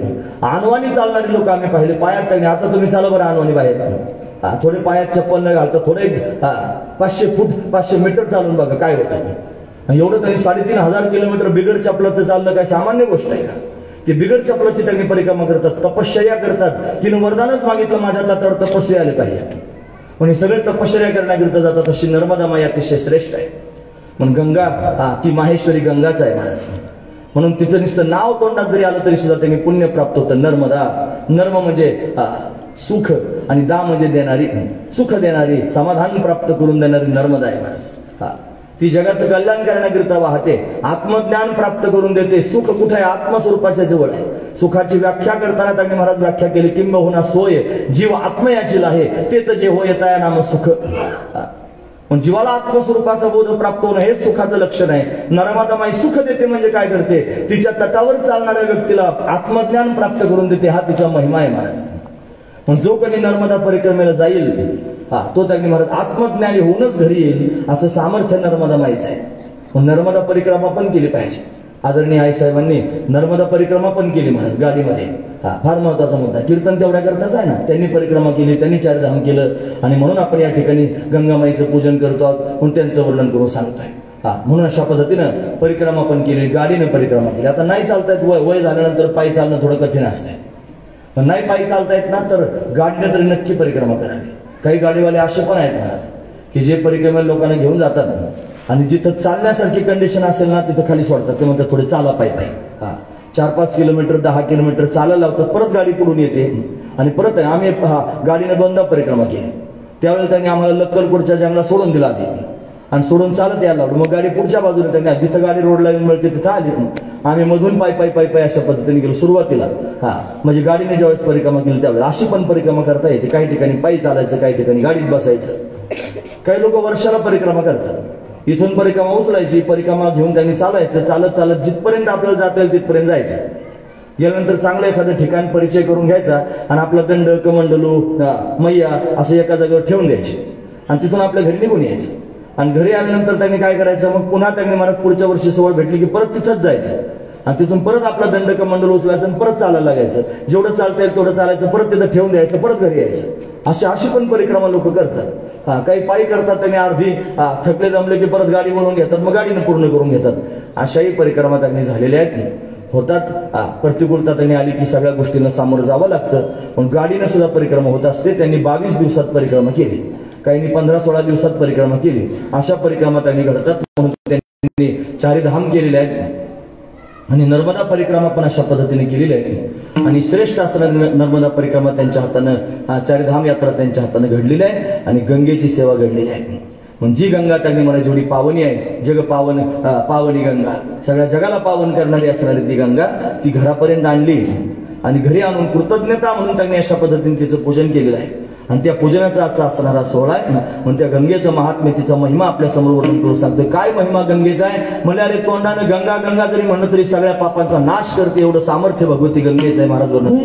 अनवाणी चालणारी लोक आम्ही पाहिले. पायात त्यांनी, आता तुम्ही चाला बरं अनवाणी बाहेर, थोडे पायात चप्पल न घालता थोडे 500 फूट 500 मीटर चालून बघा काय होतं. एवढं त्यांनी 3,500 किलोमीटर बिगर चपलाचं चालणं काय सामान्य गोष्ट आहे का? ते बिगर चपलाची त्यांनी परिक्रमा करतात, तपश्चर्या करतात. तिनं वरदानच मागितलं माझ्या तटावर तपस्वी आले पाहिजे. पण सगळे तपश्चर्या करण्याकरिता जातात. अशी नर्मदा माई अतिशय श्रेष्ठ आहे. म्हणून गंगा ती माहेश्वरी गंगाच आहे महाराज. म्हणून तिचं नुसतं नाव तोंडात जरी आलं तरी सुद्धा त्यांनी पुण्य प्राप्त होतं. नर्मदा, नर्म म्हणजे सुख आणि दा म्हणजे देणारी, सुख देणारी, समाधान प्राप्त करून देणारी नर्मदा आहे महाराज. ती जगाचं कल्याण करण्याकरिता वाहते, आत्मज्ञान प्राप्त करून देते. सुख कुठे आहे? आत्मस्वरूपाच्या जवळ आहे. सुखाची व्याख्या करताना त्यांनी महाराज व्याख्या केली, किंबहुना सोय जीव आत्मयाची आहे ते तर जे होय त्या नाम सुख. पण जीवाला आत्मस्वरूपाचा बोध प्राप्त होणं हेच सुखाचं लक्षण आहे. नर्मदा माई सुख देते म्हणजे काय करते? तिच्या तटावर चालणाऱ्या व्यक्तीला आत्मज्ञान प्राप्त करून देते. हा तिचा महिमा आहे महाराज. पण जो कधी नर्मदा परिक्रमेला जाईल तो त्यांनी महाराज आत्मज्ञानी होऊनच घरी येईल असं सामर्थ्य नर्मदा माईच आहे. नर्मदा परिक्रमा पण केली पाहिजे. आदरणीय आई साहेबांनी नर्मदा परिक्रमा पण केली महाराज गाडीमध्ये. फार महत्वाचा मुद्दा. कीर्तन तेवढ्या करताच आहे ना. त्यांनी परिक्रमा केली, त्यांनी चारधाम केलं आणि म्हणून आपण या ठिकाणी गंगामाईचं पूजन करतो आहोत, म्हणून त्यांचं वर्णन करून सांगतोय. म्हणून अशा पद्धतीनं परिक्रमा पण केली, गाडीनं परिक्रमा केली. आता नाही चालता येत, वय झाल्यानंतर पायी चालणं थोडं कठीण असतंय. पण नाही पायी चालता येत ना तर गाडीनं तरी नक्की परिक्रमा करावी. काही गाडीवाले असे पण आहेत महाराज की जे परिक्रमेला लोकांना घेऊन जातात आणि जिथं चालण्यासारखी कंडिशन असेल ना तिथं खाली सोडतात. ते म्हणतात थोडे चाला पायी 4-5 किलोमीटर 10 किलोमीटर चालायला लावतात. परत गाडी पुढून येते आणि परत आम्ही गाडीनं 2दा परिक्रमा केली. त्यावेळेला त्यांनी आम्हाला लक्कलकोटच्या जंगलात सोडून दिला आधी आणि सोडून चालत यायला लावलं. मग गाडी पुढच्या बाजूने त्यांनी जिथं गाडी रोडला येऊन मिळते तिथं आली. आम्ही मधून पायी अशा पद्धतीने गेलो सुरुवातीला. म्हणजे गाडीने ज्यावेळेस परिक्रमा केली त्यावेळेस अशी पण परिक्रमा करता येते. काही ठिकाणी पायी चालायचं, काही ठिकाणी गाडीत बसायचं. काही लोक वर्षाला परिक्रमा करतात. इथून परिक्रमा उचलायची, परिक्रमा घेऊन त्यांनी चालायचं. चालत चालत जिथपर्यंत आपल्याला जाता येईल तिथपर्यंत जायचं. गेल्यानंतर चांगलं एखादं ठिकाण परिचय करून घ्यायचा आणि आपला दंड, कमंडलू, मैया असं एका जागेवर ठेवून द्यायचे आणि तिथून आपल्या घरी निघून यायचं. आणि घरी आल्यानंतर त्यांनी काय करायचं? मग पुन्हा त्यांनी मला पुढच्या वर्षी सवड भेटली की परत तिथंच जायचं आणि तिथून परत आपला दंड कमंडल उचलायचं आणि परत चालायला लागायचं. जेवढं चालता येईल तेवढं चालायचं, परत तिथं ठेवून द्यायचं, परत घरी यायचं. अशी पण परिक्रमा लोक करतात. काही पायी करतात, त्यांनी अर्धी थकले जमले की परत गाडी बनवून घेतात, मग गाडीनं पूर्ण करून घेतात. अशाही परिक्रमा त्यांनी झालेल्या आहेत, होतात. प्रतिकूलता त्यांनी आली की सगळ्या गोष्टींना सामोरं जावं लागतं. पण गाडीनं सुद्धा परिक्रमा होत असते. त्यांनी 22 दिवसात परिक्रमा केली, काहींनी 15-16 दिवसात परिक्रमा केली. अशा परिक्रमा त्यांनी घडतात. म्हणून त्यांनी चारीधाम केलेले आहेत आणि नर्मदा परिक्रमा पण अशा पद्धतीने केलेली आहे. आणि श्रेष्ठ असणारी नर्मदा परिक्रमा त्यांच्या हातानं, चारीधाम यात्रा त्यांच्या हातानं घडलेली आहे आणि गंगेची सेवा घडलेली आहे. म्हणजे जी गंगा त्यांनी म्हणायची जेवढी पावनी आहे, जग पावन पावनी गंगा, सगळ्या जगाला पावन करणारी असणारी ती गंगा ती घरापर्यंत आणली आणि घरी आणून कृतज्ञता म्हणून त्यांनी अशा पद्धतीने तिचं पूजन केलेलं आहे. आणि त्या पूजनाचा आजचा असणारा सोहळा आहे. म्हणून त्या गंगेचं महात्म्य, तिचा महिमा आपल्या समोर वर्णन करून सांगतोय. काय महिमा गंगेचा आहे? म्हणजे अरे तोंडानं गंगा गंगा जरी म्हणलं तरी सगळ्या पापांचा नाश करते, एवढं सामर्थ्य भगवती गंगेचं आहे. महाराज वर्णन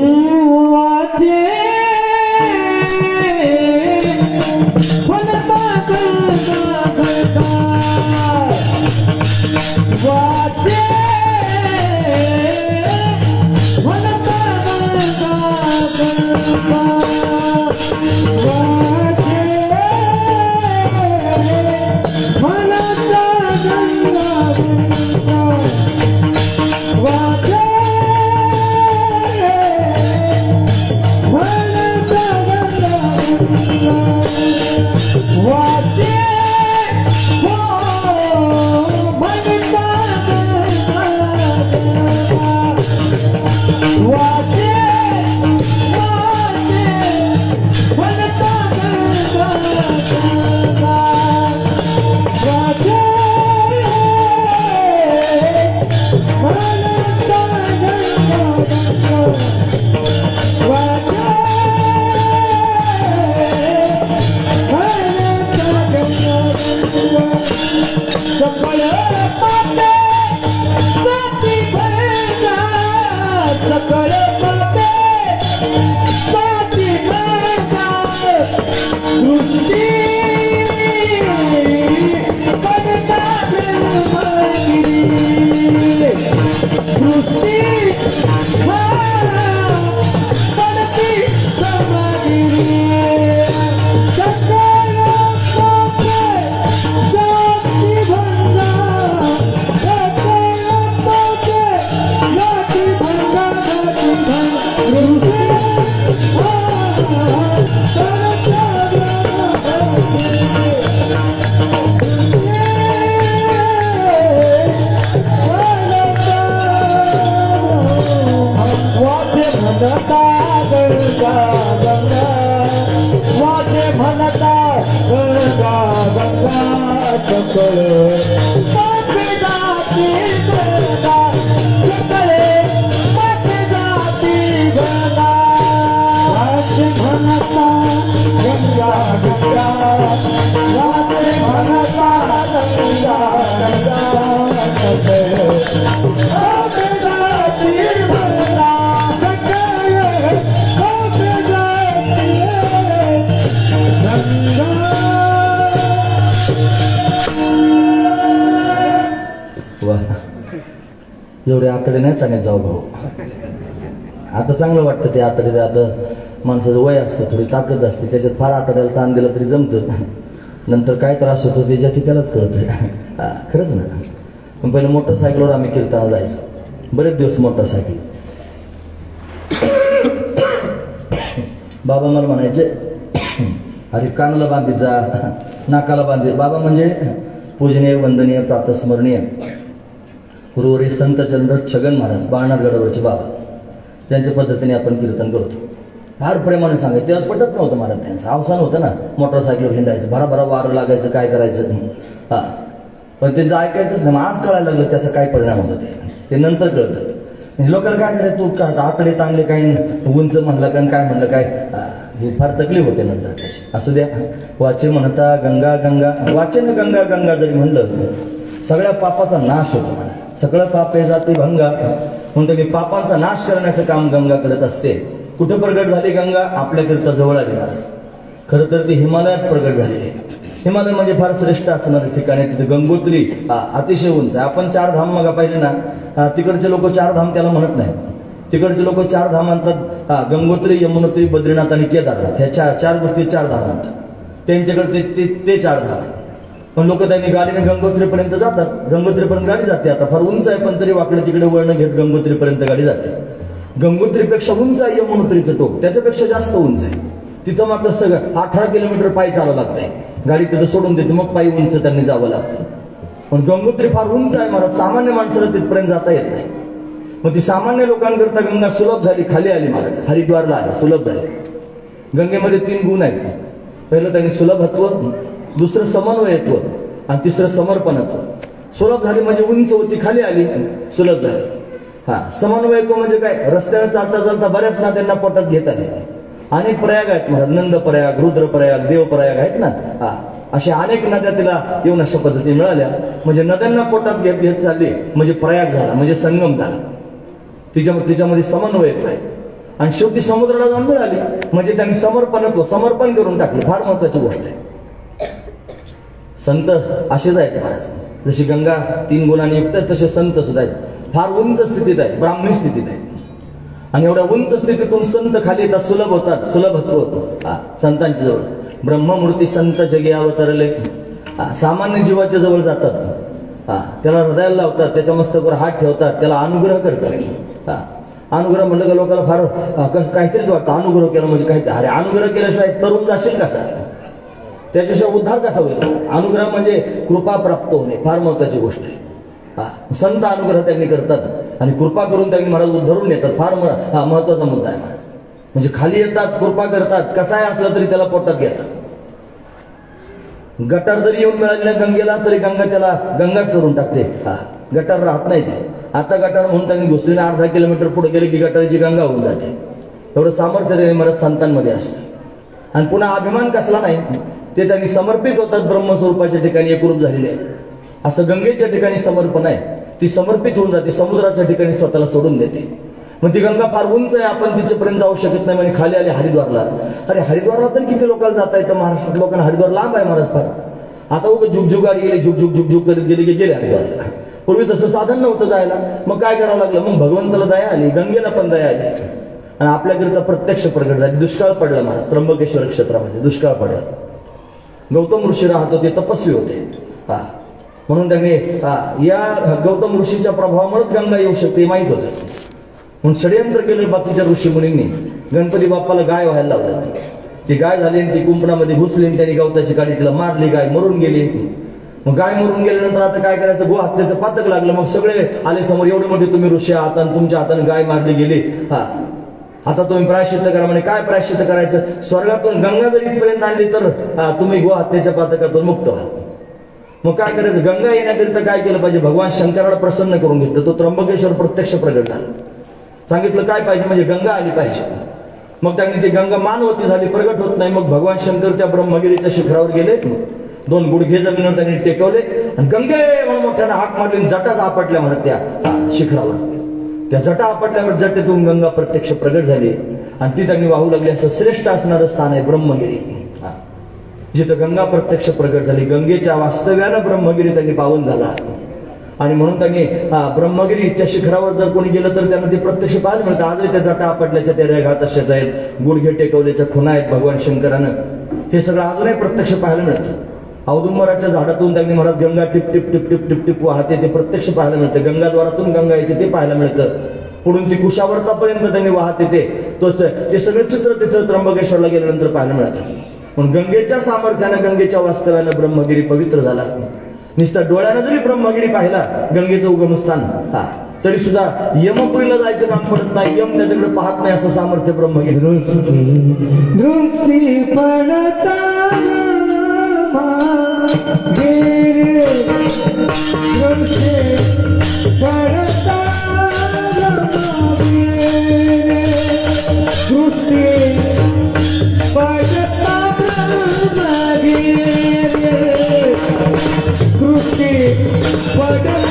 एवढे आतडे नाही त्याने जाऊ भाऊ. आता चांगलं वाटतं ते आतडे. आता माणसाचं वय असतं, थोडी ताकद असते, त्याच्यात फार आतड्याला ताण दिला तरी जमतं. नंतर काय त्रास होतो ते ज्याची त्यालाच कळतं. खरंच ना. पण पहिलं मोटरसायकलवर आम्ही कीर्तनाला जायचो बरेच दिवस. मोटरसायकल बाबा मला म्हणायचे, अरे कानाला बांधित जा, नाकाला बांधित. बाबा म्हणजे पूजनीय, वंदनीय, प्रातस्मरणीय गुरुवरी संत चंद्र छगन महाराज, बाळनाथ गडावरचे बाबा, त्यांच्या पद्धतीने आपण कीर्तन करतो. फार प्रेमाने सांगायचं. त्याला पटत नव्हतं महाराज, त्यांचं अवसान होतं ना, मोटरसायकलवर हिंडायचं, भराभरा वारं लागायचं, काय करायचं. पण त्यांचं ऐकायचंच नाही. आज कळायला लागलं त्याचा काय परिणाम होतो ते नंतर कळतं. लोकांना काय करायचं, तू आतडे ताणले काय, उंच म्हणलं काय म्हणलं काय, हे फार तकलीफ होते नंतर त्याची. असू द्या. वाचे म्हणता गंगा गंगा, वाचेन गंगा गंगा जरी म्हणलं सगळ्या पापाचा नाश होतो म्हणा. सगळं पापे जाते भंगा. म्हणून त्यांनी पापांचा नाश करण्याचं काम गंगा करत असते. कुठं प्रगट झाली गंगा? आपल्याकरिता जवळ आली महाराज. खरं तर ती हिमालयात प्रगट झालेली. हिमालय म्हणजे फार श्रेष्ठ असणारे ठिकाणी. तिथे गंगोत्री अतिशय उंच आहे. आपण 4 धाम मग पाहिले ना, तिकडचे लोक 4 धाम त्याला म्हणत नाही. तिकडचे लोक 4 धाम म्हणतात. गंगोत्री, यमुनोत्री, बद्रीनाथ आणि केदारनाथ, ह्या चार गोष्टी 4 धाम म्हणतात. त्यांच्याकडे ते 4 धाम आहेत. पण लोक त्यांनी गाडीने गंगोत्रीपर्यंत जातात. गंगोत्रीपर्यंत गाडी जाते. आता फार उंच आहे, पण तरी वाकडे तिकडे वळण घेत गंगोत्रीपर्यंत गाडी जाते. गंगोत्रीपेक्षा उंच आहे यमुनोत्रीचं टोक, त्याच्यापेक्षा जास्त उंच आहे. तिथं मात्र सगळं 18 किलोमीटर पायी चालावं लागतंय. गाडी तिथं सोडून देते, मग पायी उंच त्यांनी जावं लागतं. पण गंगोत्री फार उंच आहे महाराज, सामान्य माणसाला तिथपर्यंत जाता येत नाही. मग ती सामान्य लोकांकरता गंगा सुलभ झाली, खाली आली महाराज, हरिद्वारला आली, सुलभ झाली. गंगेमध्ये 3 गुण आहेत. पहिलं त्यांनी सुलभत्व, दुसरं समन्वयत्व आणि तिसरं समर्पणत्व. सुलभ झाली म्हणजे उंच होती, खाली आली, सुलभ झाली. समन्वयत्व म्हणजे काय? रस्त्याने चालता चालता बऱ्याच नद्यांना पोटात घेत आले. अनेक प्रयाग आहेत महाराज, नंद प्रयाग, रुद्र प्रयाग, देव प्रयाग आहेत ना. अशा अनेक नद्या तिला येऊन अशा पद्धती मिळाल्या. म्हणजे नद्यांना पोटात घेत घेत चालली म्हणजे प्रयाग झाला, म्हणजे संगम झाला. तिच्यामध्ये समन्वयत्व आहे. आणि शेवटी समुद्राला जाऊन मिळाली म्हणजे त्यांनी समर्पण करून टाकलं. फार महत्वाची गोष्ट आहे. संत असेच आहेत महाराज. जशी गंगा 3 गुणांनी युक्त आहे, तसे संत सुद्धा आहेत. फार उंच स्थितीत आहेत, ब्राह्मणी स्थितीत आहेत. आणि एवढ्या उंच स्थितीतून संत खाली येतात, सुलभ होतात, सुलभत्व होतो संतांच्या जवळ. ब्रह्ममूर्ती संत जगे अवतरले. सामान्य जीवाच्या जवळ जातात, त्याला हृदयाला लावतात, त्याच्या मस्तकावर हात ठेवतात, त्याला अनुग्रह करतात. अनुग्रह म्हणलं का लोकांना फार काहीतरीच वाटतं. अनुग्रह केला म्हणजे काहीतरी. अरे अनुग्रह केल्याशिवाय तरुण जाशील कसा? त्याच्याशिवाय उद्धार कसा होईल? अनुग्रह म्हणजे कृपा प्राप्त होणे, फार महत्वाची गोष्ट आहे. संत अनुग्रह त्यांनी करतात आणि कृपा करून त्यांनी महाराज उद्धरून येतात. फार महत्वाचा मुद्दा आहे महाराज. म्हणजे खाली येतात, कृपा करतात, कसाही असला तरी त्याला पोटात घेतात. गटार जरी येऊन मिळाली ना गंगेला तरी गंगा त्याला गंगाच करून टाकते. गटार राहत नाही ते. आता गटार म्हणून त्यांनी घुसलेले अर्धा किलोमीटर पुढे गेले की गटाराची गंगा होऊन जाते. एवढं सामर्थ्य त्यांनी महाराज संतांमध्ये असतं. आणि पुन्हा अभिमान कसला नाही, ते त्यांनी समर्पित होतात. ब्रह्मस्वरूपाच्या ठिकाणी एकरूप झालेले आहे. असं गंगेच्या ठिकाणी समर्पण आहे. ती समर्पित होऊन जाते, समुद्राच्या ठिकाणी स्वतःला सोडून देते. मग ती गंगा फार उंच आहे, आपण तिच्यापर्यंत जाऊ शकत नाही. म्हणजे खाली आले हरिद्वारला. अरे हरिद्वारला तर किती लोकांना जाता येतं? महाराष्ट्रात लोकांना हरिद्वार लांब आहे महाराज फार. आता उगा झुकझुक गाडी गेली, झुकझुक करत गेली की गेले हरिद्वारला. पूर्वी तसं साधन नव्हतं जायला. मग काय करावं लागलं? मग भगवंताला दया आली, गंगेला पण दया आली आणि आपल्याकरिता प्रत्यक्ष प्रगट झाली. दुष्काळ पडला महाराज, त्र्यंबकेश्वर क्षेत्रामध्ये दुष्काळ पडला. गौतम ऋषी राहत होते, तपस्वी होते. म्हणून त्यांनी या गौतम ऋषीच्या प्रभावामुळेच गंगा येऊ शकते माहित होतं. म्हणून षडयंत्र केलं बाकीच्या ऋषी मुनींनी. गणपती बाप्पाला गाय व्हायला लावलं. ती गाय झाली आणि ती कुंपणामध्ये घुसली आणि त्यांनी गवताची गाडी तिला मारली. गाय मरून गेली. मग गाय मरून गेल्यानंतर आता काय करायचं? गो हत्येचं पातक लागलं. मग सगळे आले समोर, एवढे मोठे तुम्ही ऋषी आहात आणि तुमच्या हाताने गाय मारली गेली. आता तुम्ही प्रायश्चित्त करा. म्हणजे काय प्रायश्चित्त करायचं? स्वर्गातून गंगा जर इथपर्यंत आणली तर तुम्ही गो हत्येच्या पातकातून मुक्त व्हा. मग काय करायचं? गंगा येण्याकरिता काय केलं पाहिजे? भगवान शंकराला प्रसन्न करून घेतलं. तो त्र्यंबकेश्वर प्रत्यक्ष प्रगट झाला. सांगितलं काय पाहिजे? म्हणजे गंगा आली पाहिजे. मग त्यांनी ती गंगा मानवती झाली, प्रगट होत नाही. मग भगवान शंकर त्या ब्रह्मगिरीच्या शिखरावर गेले. 2 गुडघे जमिनीवर त्यांनी टेकवले आणि गंगे म्हणून मोठ्यानं हाक मारली. जटाच आपटल्या म्हणत त्या शिखरावर. त्या जटा आपटल्यावर जटेतून गंगा प्रत्यक्ष प्रगट झाली आणि ती त्यांनी वाहू लागली. असं श्रेष्ठ असणारं स्थान आहे ब्रह्मगिरी, जिथं गंगा प्रत्यक्ष प्रगट झाली. गंगेच्या वास्तव्यानं ब्रह्मगिरी त्यांनी पावन झाला. आणि म्हणून त्यांनी ब्रह्मगिरीच्या शिखरावर जर कोणी गेलं तर त्यांना ते प्रत्यक्ष पाहायला मिळतं. आजही त्या जटा आपटल्याच्या त्या रेघा तशाच आहेत, गुडघे टेकवल्याच्या खुणा आहेत भगवान शंकरानं. हे सगळं अजूनही प्रत्यक्ष पाहायला मिळतं. औदुंबराच्या झाडातून त्यांनी म्हणत Ganga tip tip tip tip tip tip वाहते, ते प्रत्यक्ष पाहायला मिळतं. गंगाद्वारातून गंगा येते ते पाहायला मिळतं. पुढून ती कुशावर्तापर्यंत त्यांनी वाहते ते सगळे चित्र तिथं त्र्यंबकेश्वरला गेल्यानंतर पाहायला मिळतं. पण गंगेच्या सामर्थ्यानं, गंगेच्या वास्तव्यानं ब्रह्मगिरी पवित्र झाला. नुसत्या डोळ्यानं जरी ब्रह्मगिरी पाहिला, गंगेचं उगमस्थान, तरी सुद्धा यमपुरीला जायचं काम पडत नाही. यम त्याच्याकडे पाहत नाही असं सामर्थ्य ब्रह्मगिरी. दृष्टी पडता Krishna